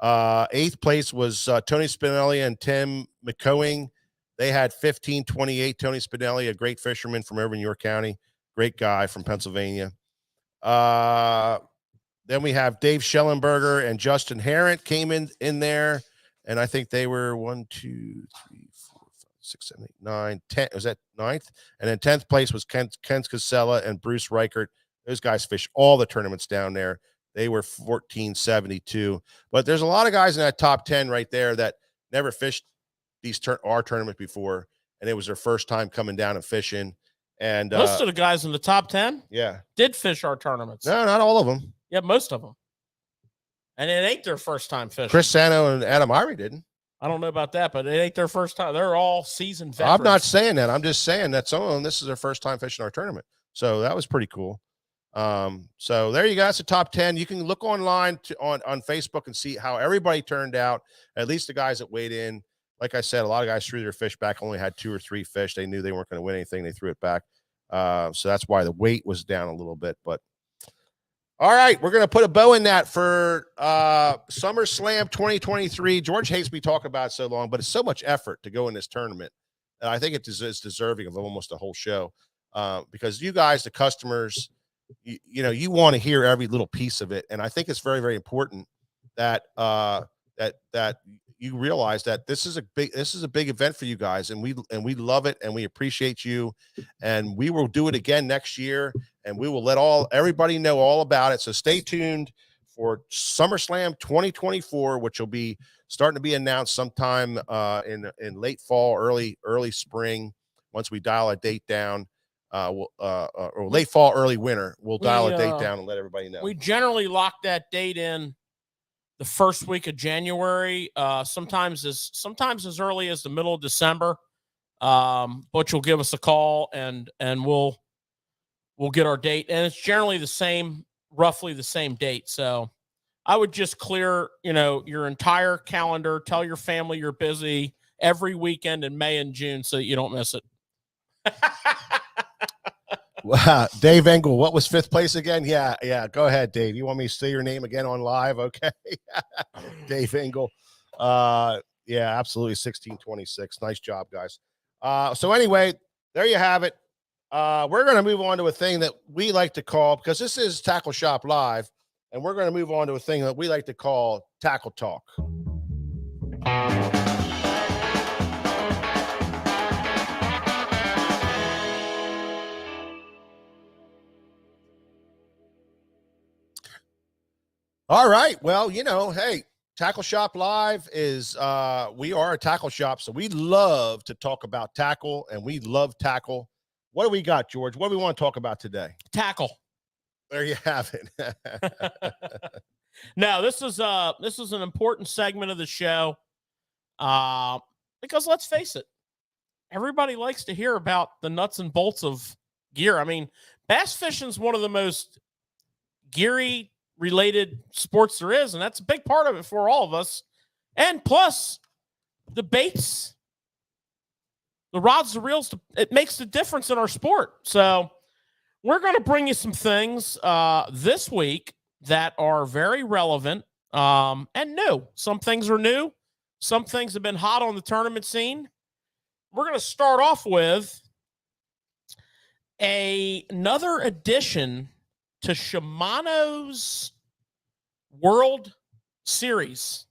8th place was Tony Spinelli and Tim McCoing. They had 1528. Tony Spinelli, a great fisherman from over in York County, great guy from Pennsylvania. Then we have Dave Schellenberger and Justin Harrent came in there, and I think they were 1, 2, 3, 4, 5, 6, 7, 8, 9, 10. Was that 9th? And then 10th place was Ken Casella and Bruce Reichert. Those guys fish all the tournaments down there. They were 1472. But there's a lot of guys in that top 10 right there that never fished our tournament before, and it was their first time coming down and fishing. And most of the guys in the top 10 did fish our tournaments. No, not all of them. Yeah, most of them. And it ain't their first time fishing. Chris Sano and Adam Irie didn't. I don't know about that, but it ain't their first time. They're all seasoned veterans. I'm not saying that. I'm just saying that some of them, this is their first time fishing our tournament. So that was pretty cool. So there you go. It's the top 10. You can look online on Facebook and see how everybody turned out, at least the guys that weighed in. Like I said, a lot of guys threw their fish back, only had 2 or 3 fish. They knew they weren't going to win anything. They threw it back. So that's why the weight was down a little bit. But all right, we're going to put a bow in that for SummerSlam 2023. George hates me talking about it so long, but it's so much effort to go in this tournament. I think it's deserving of almost a whole show because you guys, the customers, you want to hear every little piece of it. And I think it's very, very important that that you realize that this is a big event for you guys, and we love it, and we appreciate you, and we will do it again next year, and we will let everybody know all about it. So stay tuned for SummerSlam 2024, which will be starting to be announced sometime in late fall, early spring. Once we dial a date down, or late fall, early winter, we'll dial a date down and let everybody know. We generally lock that date in the first week of January, sometimes as early as the middle of December. Butch will give us a call and we'll get our date, and it's generally roughly the same date. So I would just clear, your entire calendar, tell your family you're busy every weekend in May and June so that you don't miss it. Wow, Dave Engel, what was 5th place again? Yeah. Go ahead, Dave. You want me to say your name again on live? Okay. Dave Engel. Yeah, absolutely. 1626. Nice job, guys. So anyway, there you have it. We're going to move on to a thing that we like to call, because this is Tackle Shop Live, and we're going to move on to a thing that we like to call Tackle Talk. All right. Well, hey, Tackle Shop Live is, we are a tackle shop, so we love to talk about tackle, and we love tackle. What do we got, George? What do we want to talk about today? Tackle. There you have it. Now, this is an important segment of the show, because let's face it, everybody likes to hear about the nuts and bolts of gear. I mean, bass fishing is one of the most geary related sports there is, and that's a big part of it for all of us. And plus, the baits The rods, the reels, it makes the difference in our sport. So we're going to bring you some things this week that are very relevant and new. Some things are new. Some things have been hot on the tournament scene. We're going to start off with another addition to Shimano's World Series.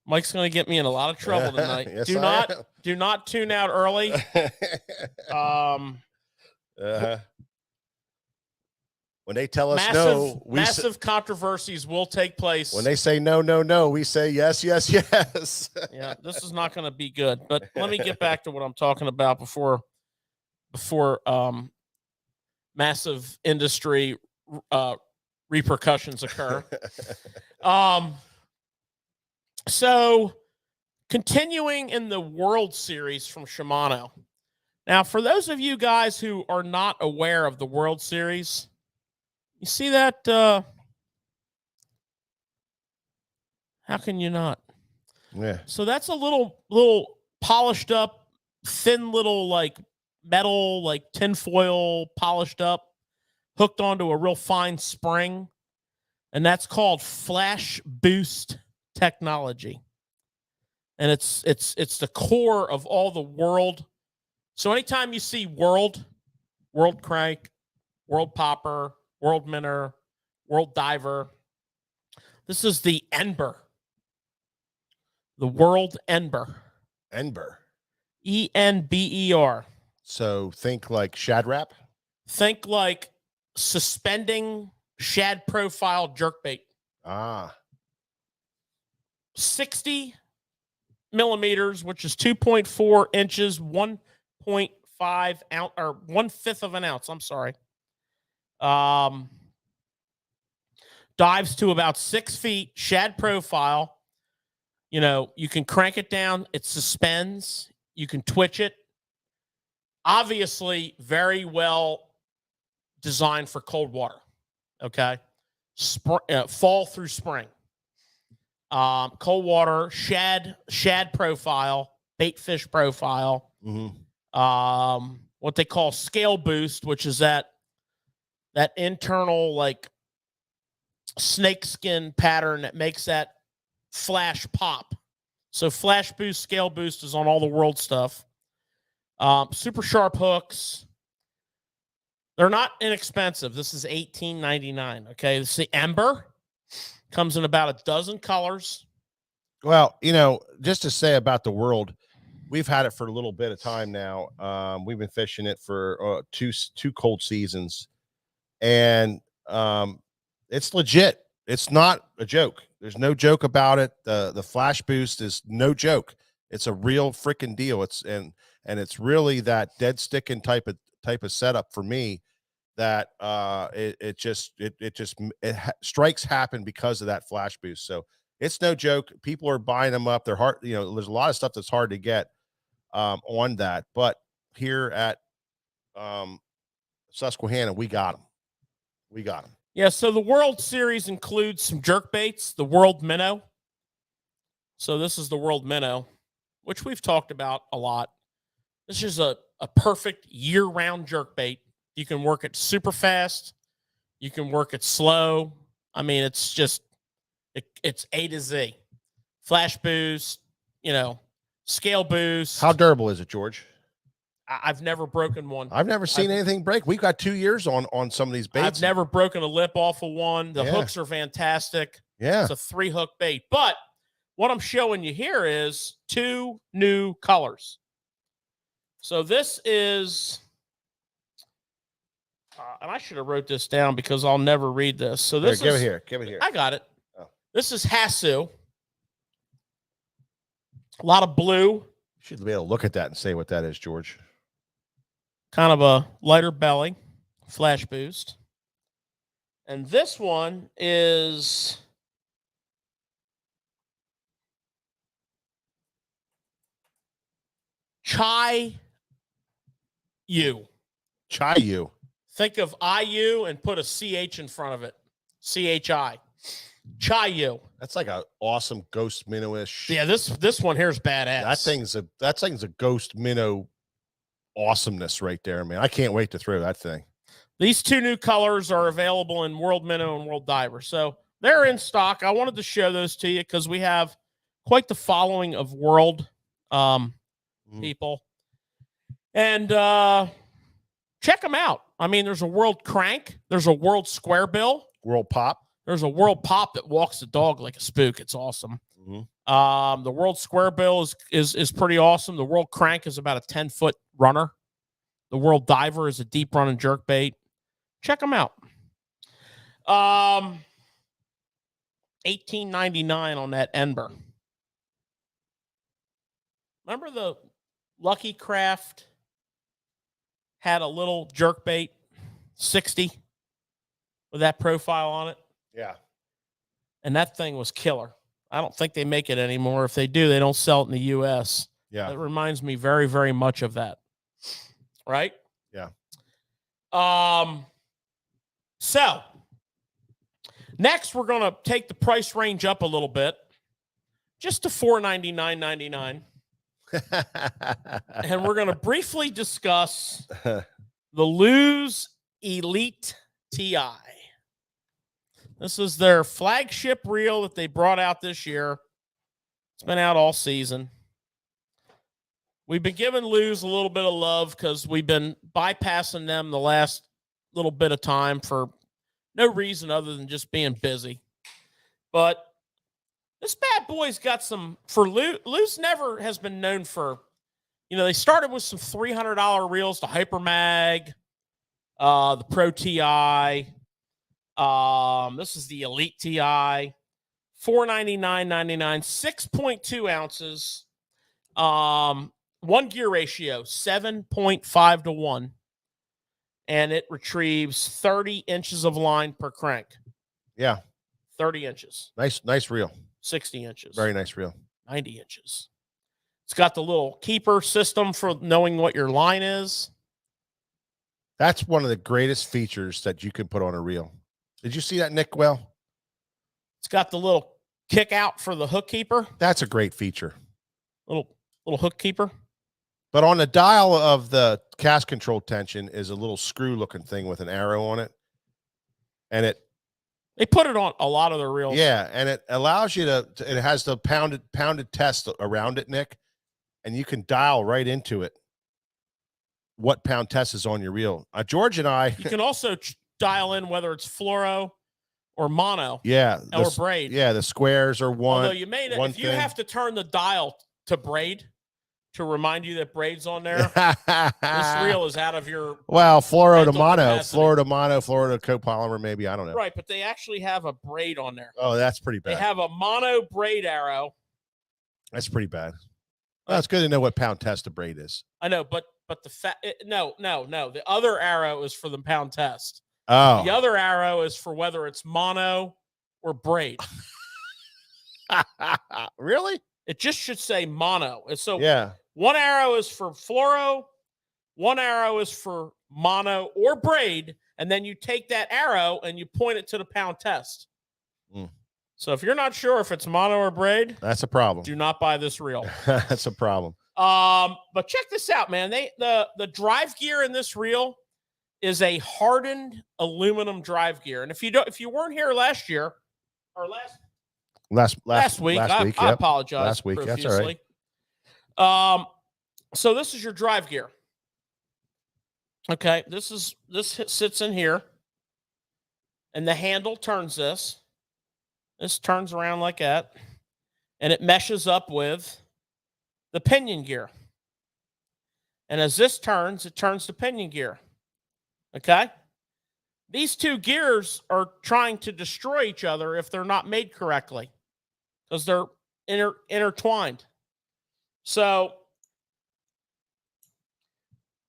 Mike's going to get me in a lot of trouble tonight. Yes, do I not tune out early. When they tell us no, massive controversies will take place. When they say no, no, no, we say yes, yes, yes. Yeah, this is not going to be good. But let me get back to what I'm talking about before massive industry repercussions occur. So continuing in the World Series from Shimano. Now, for those of you guys who are not aware of the World Series, you see that? How can you not? Yeah. So that's a little polished up, thin little like metal, like tinfoil polished up, hooked onto a real fine spring. And that's called flash boost technology. And it's the core of all the world. So anytime you see world crank, world popper, world minnow, world diver, this is the Ember. The World Ember. Ember. ENBER. So think like Shad Wrap. Think like suspending shad profile jerkbait. 60 millimeters, which is 2.4 inches, 1.5 ounce, or 1/5 of an ounce. I'm sorry. Dives to about 6 feet, shad profile. You know, you can crank it down. It suspends. You can twitch it. Obviously, very well designed for cold water. Okay. Fall through spring. Cold water, shad profile, bait fish profile. Mm-hmm. What they call scale boost, which is that internal like snakeskin pattern that makes that flash pop. So flash boost, scale boost is on all the world stuff. Super sharp hooks. They're not inexpensive. This is $18.99. Okay. This is the Ember. Comes in about a dozen colors. Well, you know, just to say about the world, we've had it for a little bit of time now. We've been fishing it for two cold seasons, and it's legit. It's not a joke. There's no joke about it. The flash boost is no joke. It's a real freaking deal. And it's really that dead sticking type of setup for me that strikes happen because of that flash boost. So it's no joke. People are buying them up. They're hard. You know, there's a lot of stuff that's hard to get on that, but here at Susquehanna, we got them. Yeah, so the World Series includes some jerk baits, the World Minnow. So this is the World Minnow, which we've talked about a lot. This is a perfect year-round jerk bait. You can work it super fast. You can work it slow. I mean, it's just, it's A to Z. Flash boost, you know, scale boost. How durable is it, George? I've never broken one. I've never seen anything break. We've got 2 years on some of these baits. I've never broken a lip off of one. The hooks are fantastic. Yeah. It's a 3-hook bait. But what I'm showing you here is 2 new colors. So this is, and I should have wrote this down because I'll never read this. So this Give it here. I got it. Oh. This is Hasu. A lot of blue. You should be able to look at that and say what that is, George. Kind of a lighter belly, flash boost. And this one is Chai U. Chai U. Think of IU and put a CH in front of it. CHI. Chayu. That's like a awesome ghost minnow-ish. Yeah, this one here is badass. That thing's a ghost minnow awesomeness right there, man. I can't wait to throw that thing. These two new colors are available in World Minnow and World Diver. So they're in stock. I wanted to show those to you because we have quite the following of world people. And check them out. I mean, there's a world crank. There's a world square bill. World pop. There's a world pop that walks the dog like a spook. It's awesome. The world square bill is pretty awesome. The world crank is about a 10-foot runner. The world diver is a deep run and jerk bait. Check them out. $18.99 on that Ember. Remember the Lucky Craft had a little jerk bait, 60, with that profile on it? Yeah. And that thing was killer. I don't think they make it anymore. If they do, they don't sell it in the U.S. Yeah. It reminds me very, very much of that. Right? Yeah. So next we're going to take the price range up a little bit, just to $499.99. And we're going to briefly discuss the Luz Elite TI. This is their flagship reel that they brought out this year. It's been out all season. We've been giving Luz a little bit of love because we've been bypassing them the last little bit of time for no reason other than just being busy. But this bad boy's got some, for Luz never has been known for, they started with some $300 reels, the Hypermag, the Pro TI. This is the Elite TI, $499.99, 6.2 ounces. One gear ratio, 7.5 to 1. And it retrieves 30 inches of line per crank. Yeah. 30 inches. Nice reel. 60 inches. Very nice reel. 90 inches. It's got the little keeper system for knowing what your line is. That's one of the greatest features that you can put on a reel. Did you see that, Nick? Well, it's got the little kick out for the hook keeper. That's a great feature. Little hook keeper. But on the dial of the cast control tension is a little screw looking thing with an arrow on it. And they put it on a lot of their reels. Yeah. And it allows you it has the pounded test around it, Nick. And you can dial right into it what pound test is on your reel. George and I. You can also dial in whether it's fluoro or mono. Yeah. Or braid. Yeah. The squares are one. Although you made it, if you have to turn the dial to braid to remind you that braid's on there, this reel is out of your. Well, fluoro to mono, capacity. fluoro to mono, fluoro to copolymer, maybe. I don't know. Right. But they actually have a braid on there. Oh, that's pretty bad. They have a mono braid arrow. That's pretty bad. Well, it's good to know what pound test a braid is. I know, but no. The other arrow is for the pound test. Oh. The other arrow is for whether it's mono or braid. Really? It just should say mono. And so yeah. One arrow is for fluoro, one arrow is for mono or braid, and then you take that arrow and you point it to the pound test. So if you're not sure if it's mono or braid, that's a problem. Do not buy this reel. That's a problem. But check this out, man. The drive gear in this reel is a hardened aluminum drive gear. And if you weren't here last year or last week, I apologize. Last week, profusely. That's all right. So this is your drive gear. Okay, this sits in here, and the handle turns this. This turns around like that, and it meshes up with the pinion gear. And as this turns, it turns to pinion gear. Okay? These two gears are trying to destroy each other if they're not made correctly because they're intertwined. So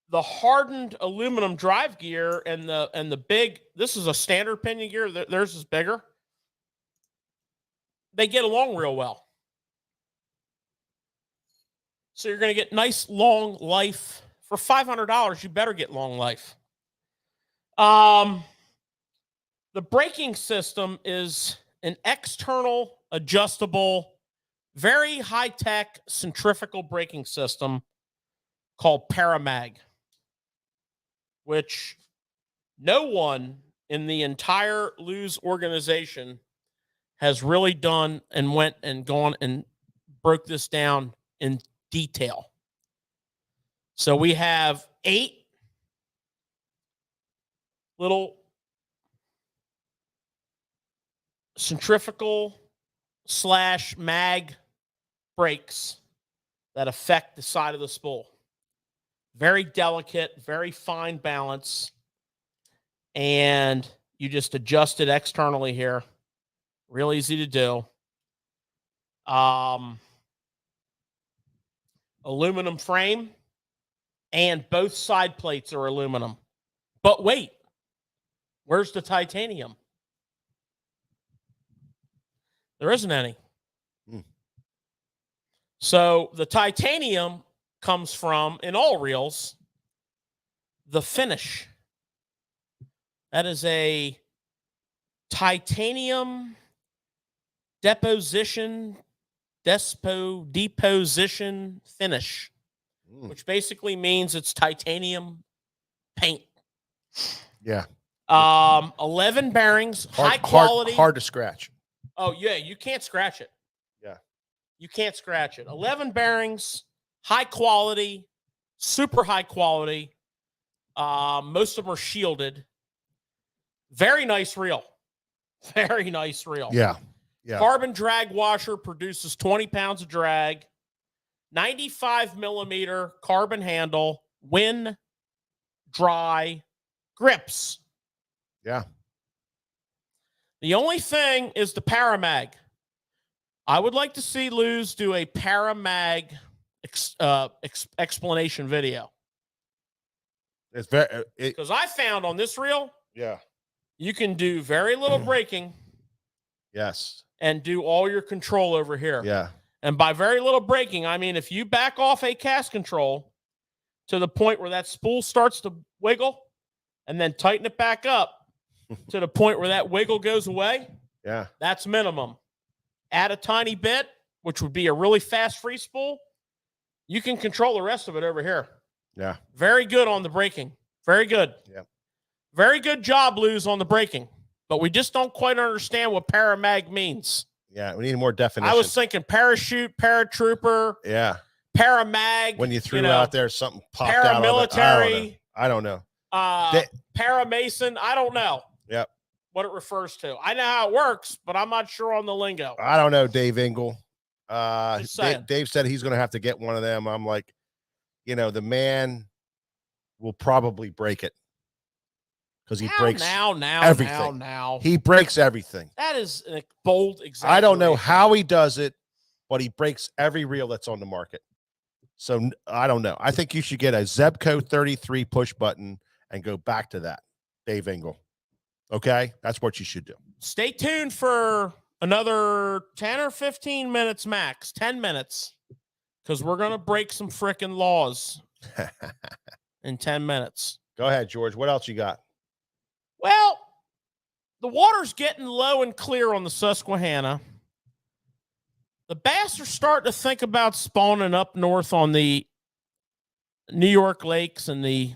the hardened aluminum drive gear and the big, this is a standard pinion gear. Theirs is bigger. They get along real well. So you're going to get nice long life. For $500, you better get long life. The braking system is an external adjustable, very high-tech centrifugal braking system called Paramag, which no one in the entire Lose organization has really done and went and gone and broke this down in detail. So we have 8 little centrifugal / mag brakes that affect the side of the spool. Very delicate, very fine balance. And you just adjust it externally here. Real easy to do. Aluminum frame, and both side plates are aluminum. But wait, where's the titanium? There isn't any. So the titanium comes from, in all reels, the finish. That is a titanium deposition finish, which basically means it's titanium paint. Yeah. 11 bearings, high quality. Hard to scratch. Oh, yeah, you can't scratch it. Yeah. You can't scratch it. 11 bearings, high quality, super high quality. Most of them are shielded. Very nice reel. Very nice reel. Yeah. Yeah. Carbon drag washer produces 20 pounds of drag. 95 millimeter carbon handle, wind, dry, grips. Yeah. The only thing is the Paramag. I would like to see Luz do a Paramag explanation video. It's very, Because I found on this reel, yeah. you can do very little braking Yes. and do all your control over here. Yeah. And by very little braking, I mean if you back off a cast control to the point where that spool starts to wiggle and then tighten it back up to the point where that wiggle goes away, Yeah. that's minimum. Add a tiny bit, which would be a really fast free spool. You can control the rest of it over here. Yeah. Very good on the braking. Very good. Yeah. Very good job, Luz, on the braking. But we just don't quite understand what Paramag means. Yeah. We need more definition. I was thinking parachute, paratrooper, yeah. Paramag. When you threw out there, something popped out. Paramilitary. I don't know. Paramason. I don't know. Yep. What it refers to. I know how it works, but I'm not sure on the lingo. I don't know, Dave Engel. saying. Dave said he's going to have to get one of them. I'm like, the man will probably break it because he breaks everything. Now. He breaks everything. That is a bold example. I don't know how he does it, but he breaks every reel that's on the market. So I don't know. I think you should get a Zebco 33 push button and go back to that, Dave Engel. Okay? That's what you should do. Stay tuned for another 10 or 15 minutes max, 10 minutes, because we're going to break some frickin' laws in 10 minutes. Go ahead, George. What else you got? Well, the water's getting low and clear on the Susquehanna. The bass are starting to think about spawning up north on the New York lakes and the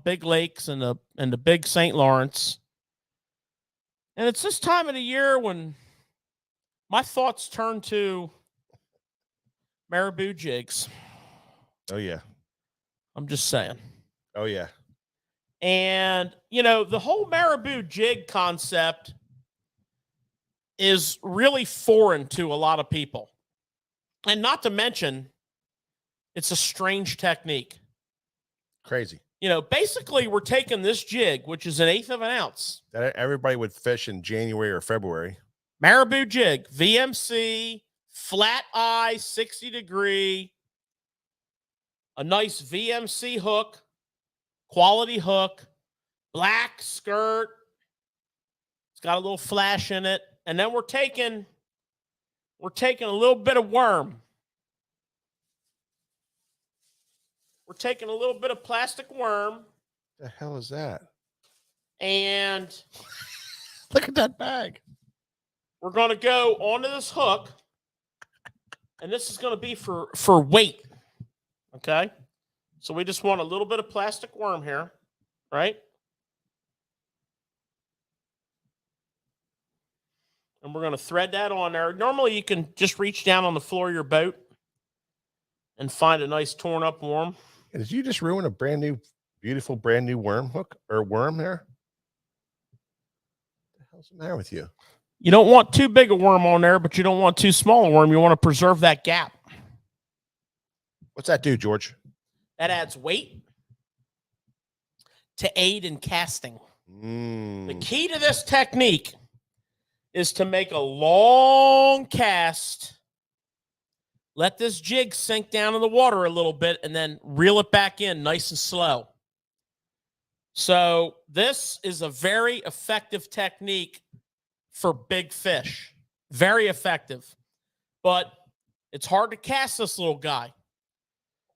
big lakes and the big St. Lawrence. And it's this time of the year when my thoughts turn to marabou jigs. Oh, yeah. I'm just saying. Oh, yeah. And, the whole marabou jig concept is really foreign to a lot of people. And not to mention, it's a strange technique. Crazy. Basically, we're taking this jig, which is 1/8 of an ounce. That everybody would fish in January or February. Marabou jig, VMC, flat eye, 60 degree, a nice VMC hook, quality hook, black skirt. It's got a little flash in it. And then we're taking a little bit of worm. We're taking a little bit of plastic worm. The hell is that? And look at that bag. we're going to go onto this hook, and this is going to be for weight. Okay? So we just want a little bit of plastic worm here, right? And we're going to thread that on there. Normally, you can just reach down on the floor of your boat and find a nice torn up worm. Did you just ruin a brand new, beautiful, brand new worm hook or worm there? What the hell's the matter with you? You don't want too big a worm on there, but you don't want too small a worm. You want to preserve that gap. What's that do, George? That adds weight to aid in casting. The Mm. key to this technique is to make a long cast, let this jig sink down in the water a little bit, and then reel it back in nice and slow. So this is a very effective technique for big fish. Very effective. But it's hard to cast this little guy.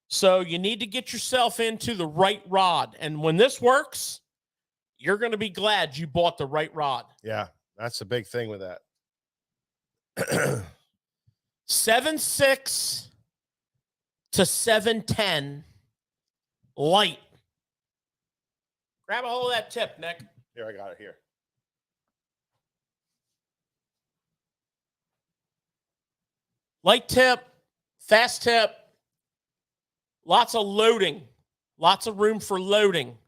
So you need to get yourself into the right rod. And when this works, you're going to be glad you bought the right rod. Yeah, that's the big thing with that. 7.6 to 7.10 light. Grab a hold of that tip, Nick. Here, I got it here. Light tip, fast tip, lots of loading, lots of room for loading.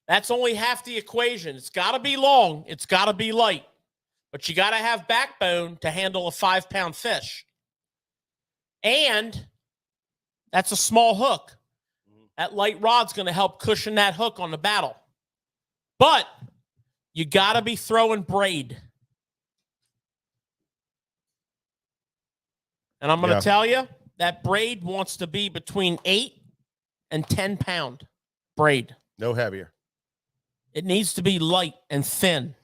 That's only half the equation. It's got to be long. It's got to be light. But you got to have backbone to handle a 5-pound fish. And that's a small hook. That light rod's going to help cushion that hook on the battle. But you got to be throwing braid. And I'm going to tell you, that braid wants to be between 8 and 10 pound braid. No heavier. It needs to be light and thin.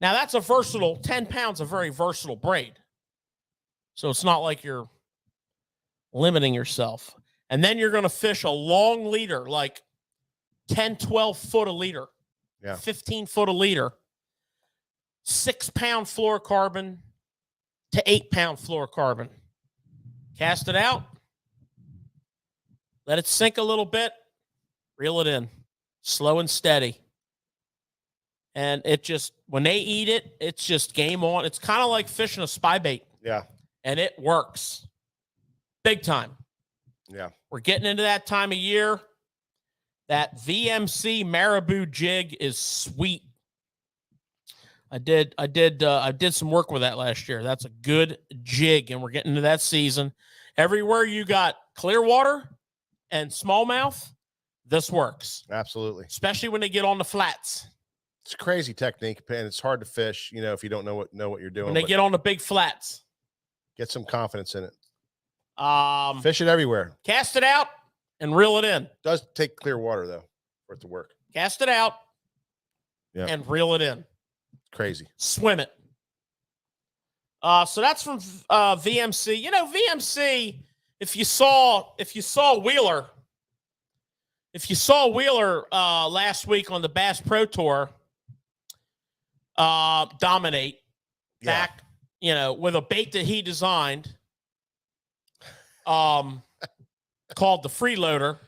Now, that's a versatile, 10 pounds, a very versatile braid. So it's not like you're limiting yourself. And then you're going to fish a long leader, like 10, 12 foot a leader, 15 foot a leader, 6-pound fluorocarbon to 8-pound fluorocarbon. Cast it out. Let it sink a little bit. Reel it in. Slow and steady. And it just, when they eat it, it's just game on. It's kind of like fishing a spy bait. Yeah. And it works. Big time. Yeah. We're getting into that time of year. That VMC Marabou jig is sweet. I did some work with that last year. That's a good jig, and we're getting into that season. Everywhere you got clear water and smallmouth, this works. Absolutely. Especially when they get on the flats. It's a crazy technique, and it's hard to fish, if you don't know what you're doing. When they get on the big flats. Get some confidence in it. Fish it everywhere. Cast it out and reel it in. Does take clear water though for it to work. Cast it out and reel it in. Crazy. Swim it. So that's from VMC. VMC, if you saw Wheeler last week on the Bass Pro Tour dominate back, with a bait that he designed called the Freeloader.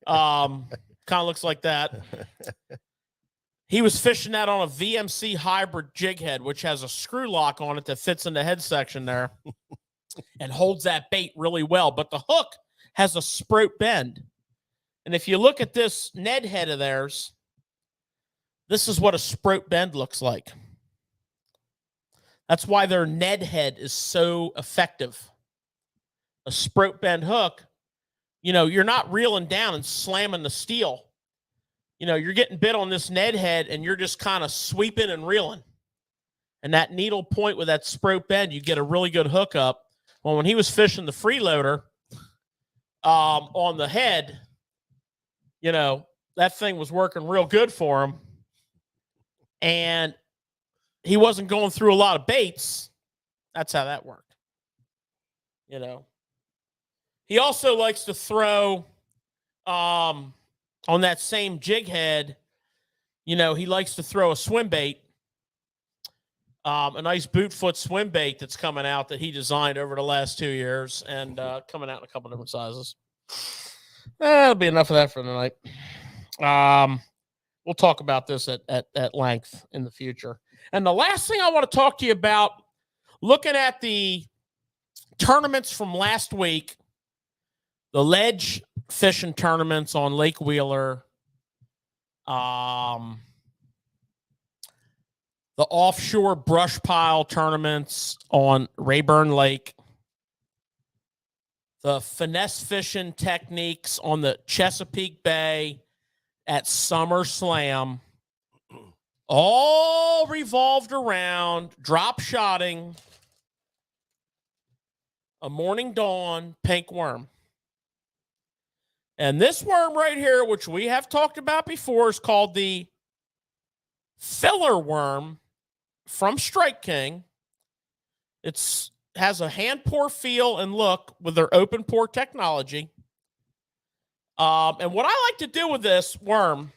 Kind of looks like that. He was fishing that on a VMC hybrid jig head, which has a screw lock on it that fits in the head section there and holds that bait really well. But the hook has a sprout bend. And if you look at this Ned head of theirs, this is what a sprout bend looks like. That's why their Ned head is so effective. A sprout bend hook, you're not reeling down and slamming the steel. You're getting bit on this Ned head and you're just kind of sweeping and reeling. And that needle point with that sprout bend, you get a really good hookup. Well, when he was fishing the freeloader on the head, that thing was working real good for him. And he wasn't going through a lot of baits. That's how that worked. He also likes to throw on that same jig head, he likes to throw a swim bait a nice boot foot swim bait that's coming out that he designed over the last 2 years and coming out in a couple different sizes. That'll be enough of that for tonight. We'll talk about this at length in the future. And the last thing I want to talk to you about, looking at the tournaments from last week, the ledge fishing tournaments on Lake Wheeler, the offshore brush pile tournaments on Rayburn Lake, the finesse fishing techniques on the Chesapeake Bay at SummerSlam, all revolved around drop shotting a Morning Dawn pink worm. And this worm right here, which we have talked about before, is called the filler worm from Strike King. It's has a hand pour feel and look with their open pour technology. And what I like to do with this worm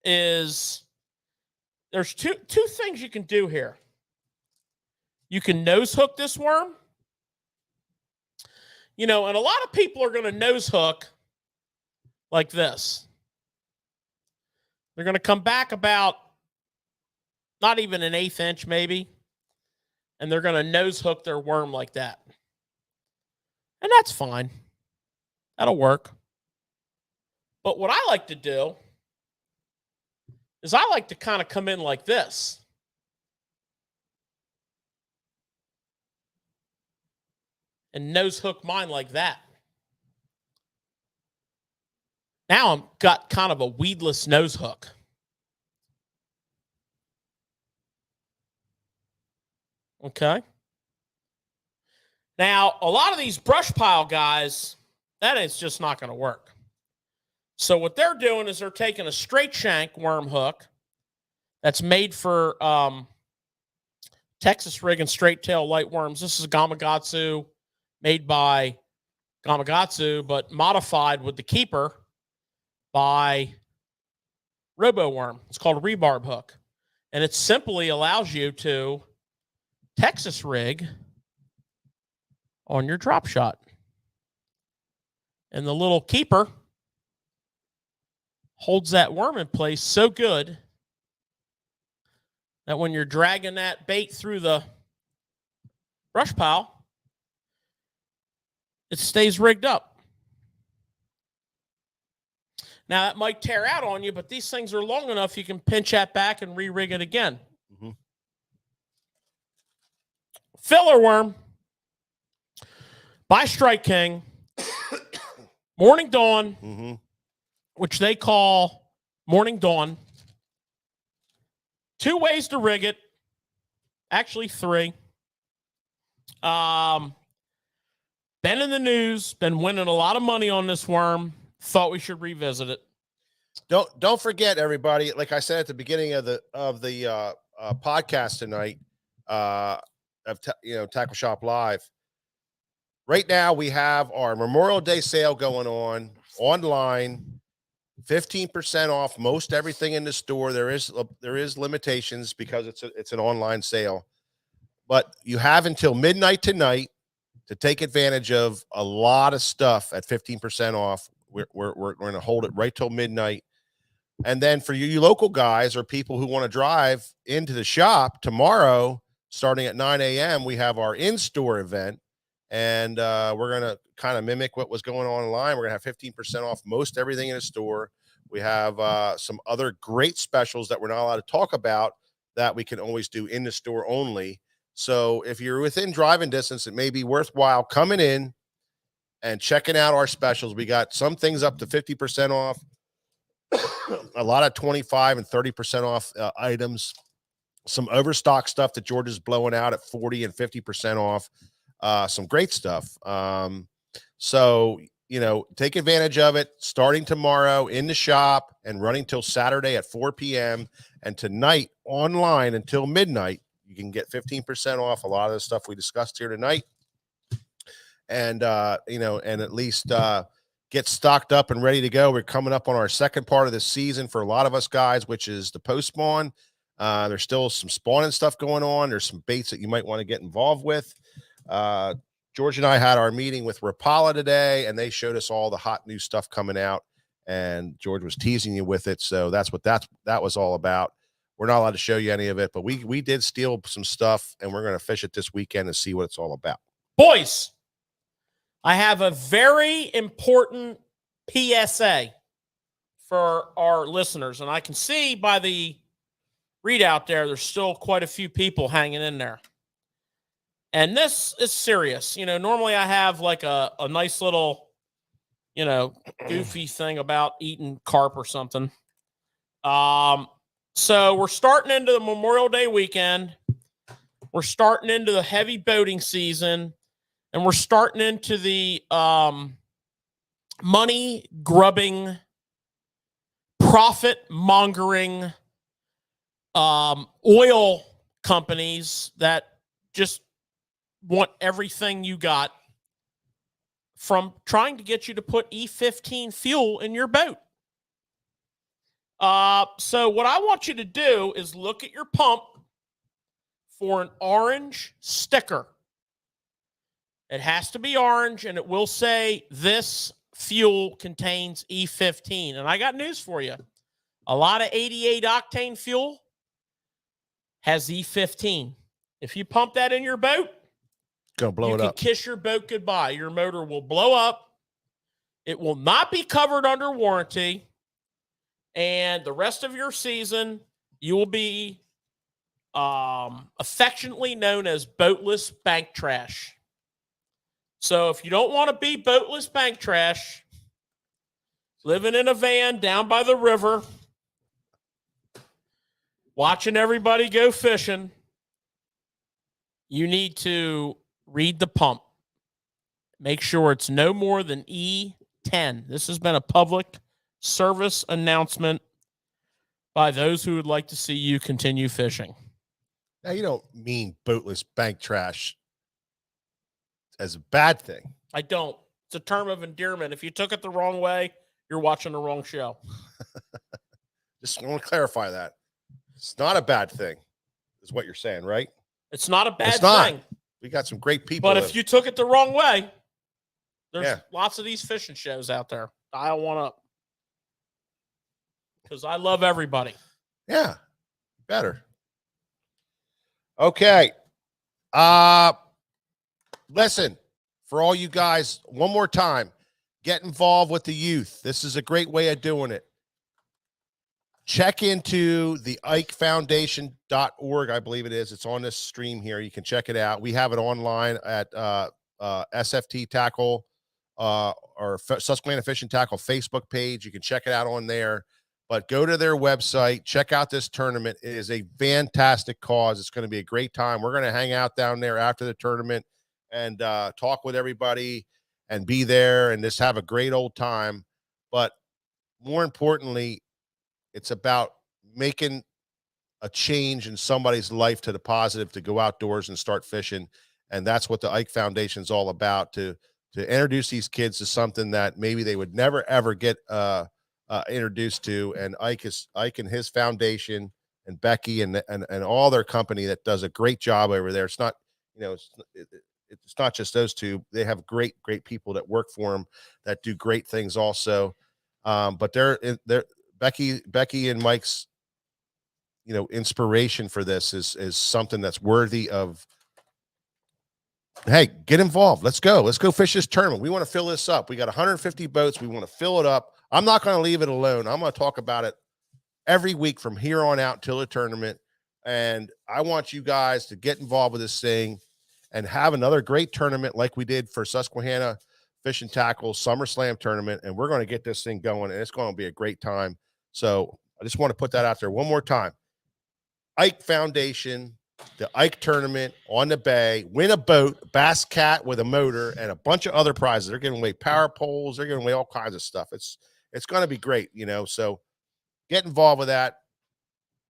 is there's two things you can do here. You can nose hook this worm. You know, and a lot of people are going to nose hook like this. They're going to come back about not even an 1/8 inch maybe, and they're going to nose hook their worm like that. And that's fine. That'll work. But what I like to do is I like to kind of come in like this. And nose hook mine like that. Now I've got kind of a weedless nose hook. Okay. Now, a lot of these brush pile guys, that is just not going to work. So what they're doing is they're taking a straight shank worm hook that's made for Texas rig and straight tail light worms. This is a Gamakatsu made by Gamakatsu, but modified with the keeper by Robo Worm. It's called a rebarb hook. And it simply allows you to Texas rig on your drop shot. And the little keeper holds that worm in place so good that when you're dragging that bait through the brush pile, it stays rigged up. Now, that might tear out on you, but these things are long enough you can pinch that back and re-rig it again. Mm-hmm. Filler worm by Strike King, Morning Dawn, Mm-hmm. which they call Morning Dawn. 2 ways to rig it. Actually, 3. Been in the news, been winning a lot of money on this worm. Thought we should revisit it. Don't forget, everybody. Like I said at the beginning of the podcast tonight, Tackle Shop Live. Right now, we have our Memorial Day sale going on online. 15% off most everything in the store. There is limitations because it's an online sale, but you have until midnight tonight to take advantage of a lot of stuff at 15% off. We're going to hold it right till midnight. And then for you local guys or people who want to drive into the shop tomorrow, starting at 9 a.m., we have our in-store event. And we're going to kind of mimic what was going on online. We're going to have 15% off most everything in the store. We have some other great specials that we're not allowed to talk about that we can always do in the store only. So if you're within driving distance, it may be worthwhile coming in and checking out our specials. We got some things up to 50% off, a lot of 25 and 30% off items, some overstock stuff that George is blowing out at 40 and 50% off. Some great stuff. So, take advantage of it starting tomorrow in the shop and running till Saturday at 4 p.m. and tonight online until midnight. You can get 15% off a lot of the stuff we discussed here tonight. And, and at least get stocked up and ready to go. We're coming up on our second part of the season for a lot of us guys, which is the post spawn. There's still some spawning stuff going on. There's some baits that you might want to get involved with. George and I had our meeting with Rapala today, and they showed us all the hot new stuff coming out. And George was teasing you with it, so that's what that was all about. We're not allowed to show you any of it, but we did steal some stuff, and we're going to fish it this weekend and see what it's all about. Boys, I have a very important PSA for our listeners, and I can see by the readout there's still quite a few people hanging in there. And this is serious. You know, normally I have like a nice little, you know, goofy thing about eating carp or something. So we're starting into the Memorial Day weekend. We're starting into the heavy boating season, and we're starting into the money grubbing, profit mongering oil companies that just want everything you got from trying to get you to put E15 fuel in your boat. So what I want you to do is look at your pump for an orange sticker. It has to be orange, and it will say this fuel contains E15. And I got news for you. A lot of 88 octane fuel has E15. If you pump that in your boat, Gonna blow it up. You can kiss your boat goodbye. Your motor will blow up. It will not be covered under warranty. And the rest of your season, you will be affectionately known as boatless bank trash. So if you don't want to be boatless bank trash, living in a van down by the river, watching everybody go fishing, you need to read the pump. Make sure it's no more than E10. This has been a public service announcement by those who would like to see you continue fishing. Now, you don't mean boatless bank trash as a bad thing. I don't. It's a term of endearment. If you took it the wrong way, you're watching the wrong show. Just want to clarify that. It's not a bad thing, is what you're saying, right? It's not a bad It's not. thing. We got some great people. But if you took it the wrong way, there's Yeah. lots of these fishing shows out there. Dial one up. Because I love everybody. Yeah, better. Okay. Listen, for all you guys, one more time, get involved with the youth. This is a great way of doing it. Check into the ikefoundation.org, I believe it is. It's on this stream here. You can check it out. We have it online at SFT Tackle or Susquehanna Fishing Tackle Facebook page. You can check it out on there. But go to their website, check out this tournament. It is a fantastic cause. It's going to be a great time. We're going to hang out down there after the tournament and talk with everybody and be there and just have a great old time. But more importantly, it's about making a change in somebody's life to the positive, to go outdoors and start fishing. And that's what the Ike Foundation is all about, to introduce these kids to something that maybe they would never, ever get introduced to. And Ike and his foundation and Becky and all their company that does a great job over there. It's not, you know, it's not just those two. They have great people that work for them that do great things also. But they're Becky and Mike's, you know, inspiration for this is something that's worthy of, hey, get involved. Let's go fish this tournament. We want to fill this up. We got 150 boats. We want to fill it up. I'm not going to leave it alone. I'm going to talk about it every week from here on out till the tournament. And I want you guys to get involved with this thing and have another great tournament like we did for Susquehanna Fish and Tackle SummerSlam tournament. And we're going to get this thing going, and it's going to be a great time. So I just want to put that out there one more time. Ike Foundation, the Ike tournament on the bay, win a boat, Bass Cat with a motor, and a bunch of other prizes. They're giving away power poles. They're giving away all kinds of stuff. It's going to be great, you know, so get involved with that.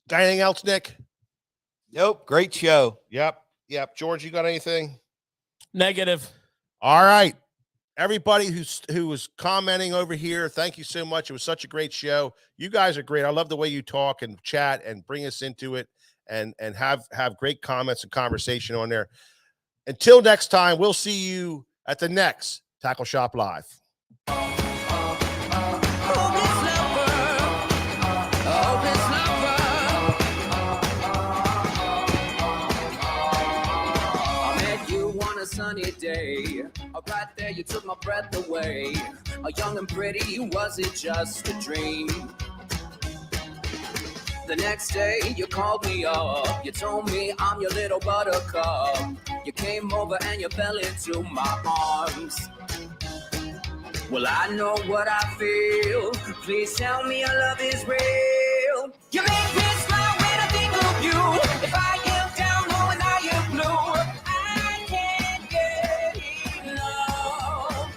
Got anything else, Nick? Nope. Great show. Yep. George, you got anything? Negative. All right. Everybody who was commenting over here, thank you so much. It was such a great show. You guys are great. I love the way you talk and chat and bring us into it. and have great comments and conversation on there. Until next time, we'll see you at the next Tackle Shop Live. Sunny day, right there you took my breath away. Young and pretty, was it just a dream? The next day you called me up, you told me I'm your little buttercup. You came over and you fell into my arms. Well, I know what I feel. Please tell me your love is real. You make me smile when I think of you. If I am down, knowing I am blue, I can't get enough.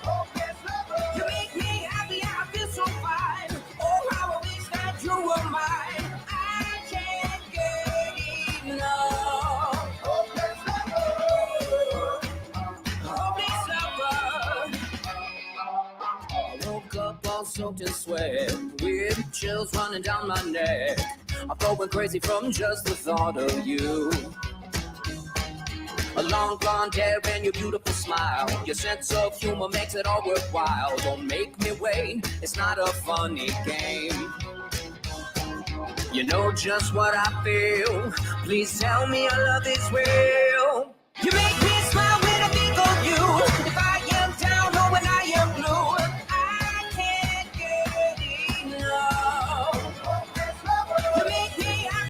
You make me happy, I feel so fine. Oh, how I wish that you were mine. I can't get enough. I woke up all soaked in sweat, with chills running down my neck. I'm going crazy from just the thought of you. A long blonde hair and your beautiful smile. Your sense of humor makes it all worthwhile. Don't make me wait, it's not a funny game. You know just what I feel. Please tell me your love is real. You make me smile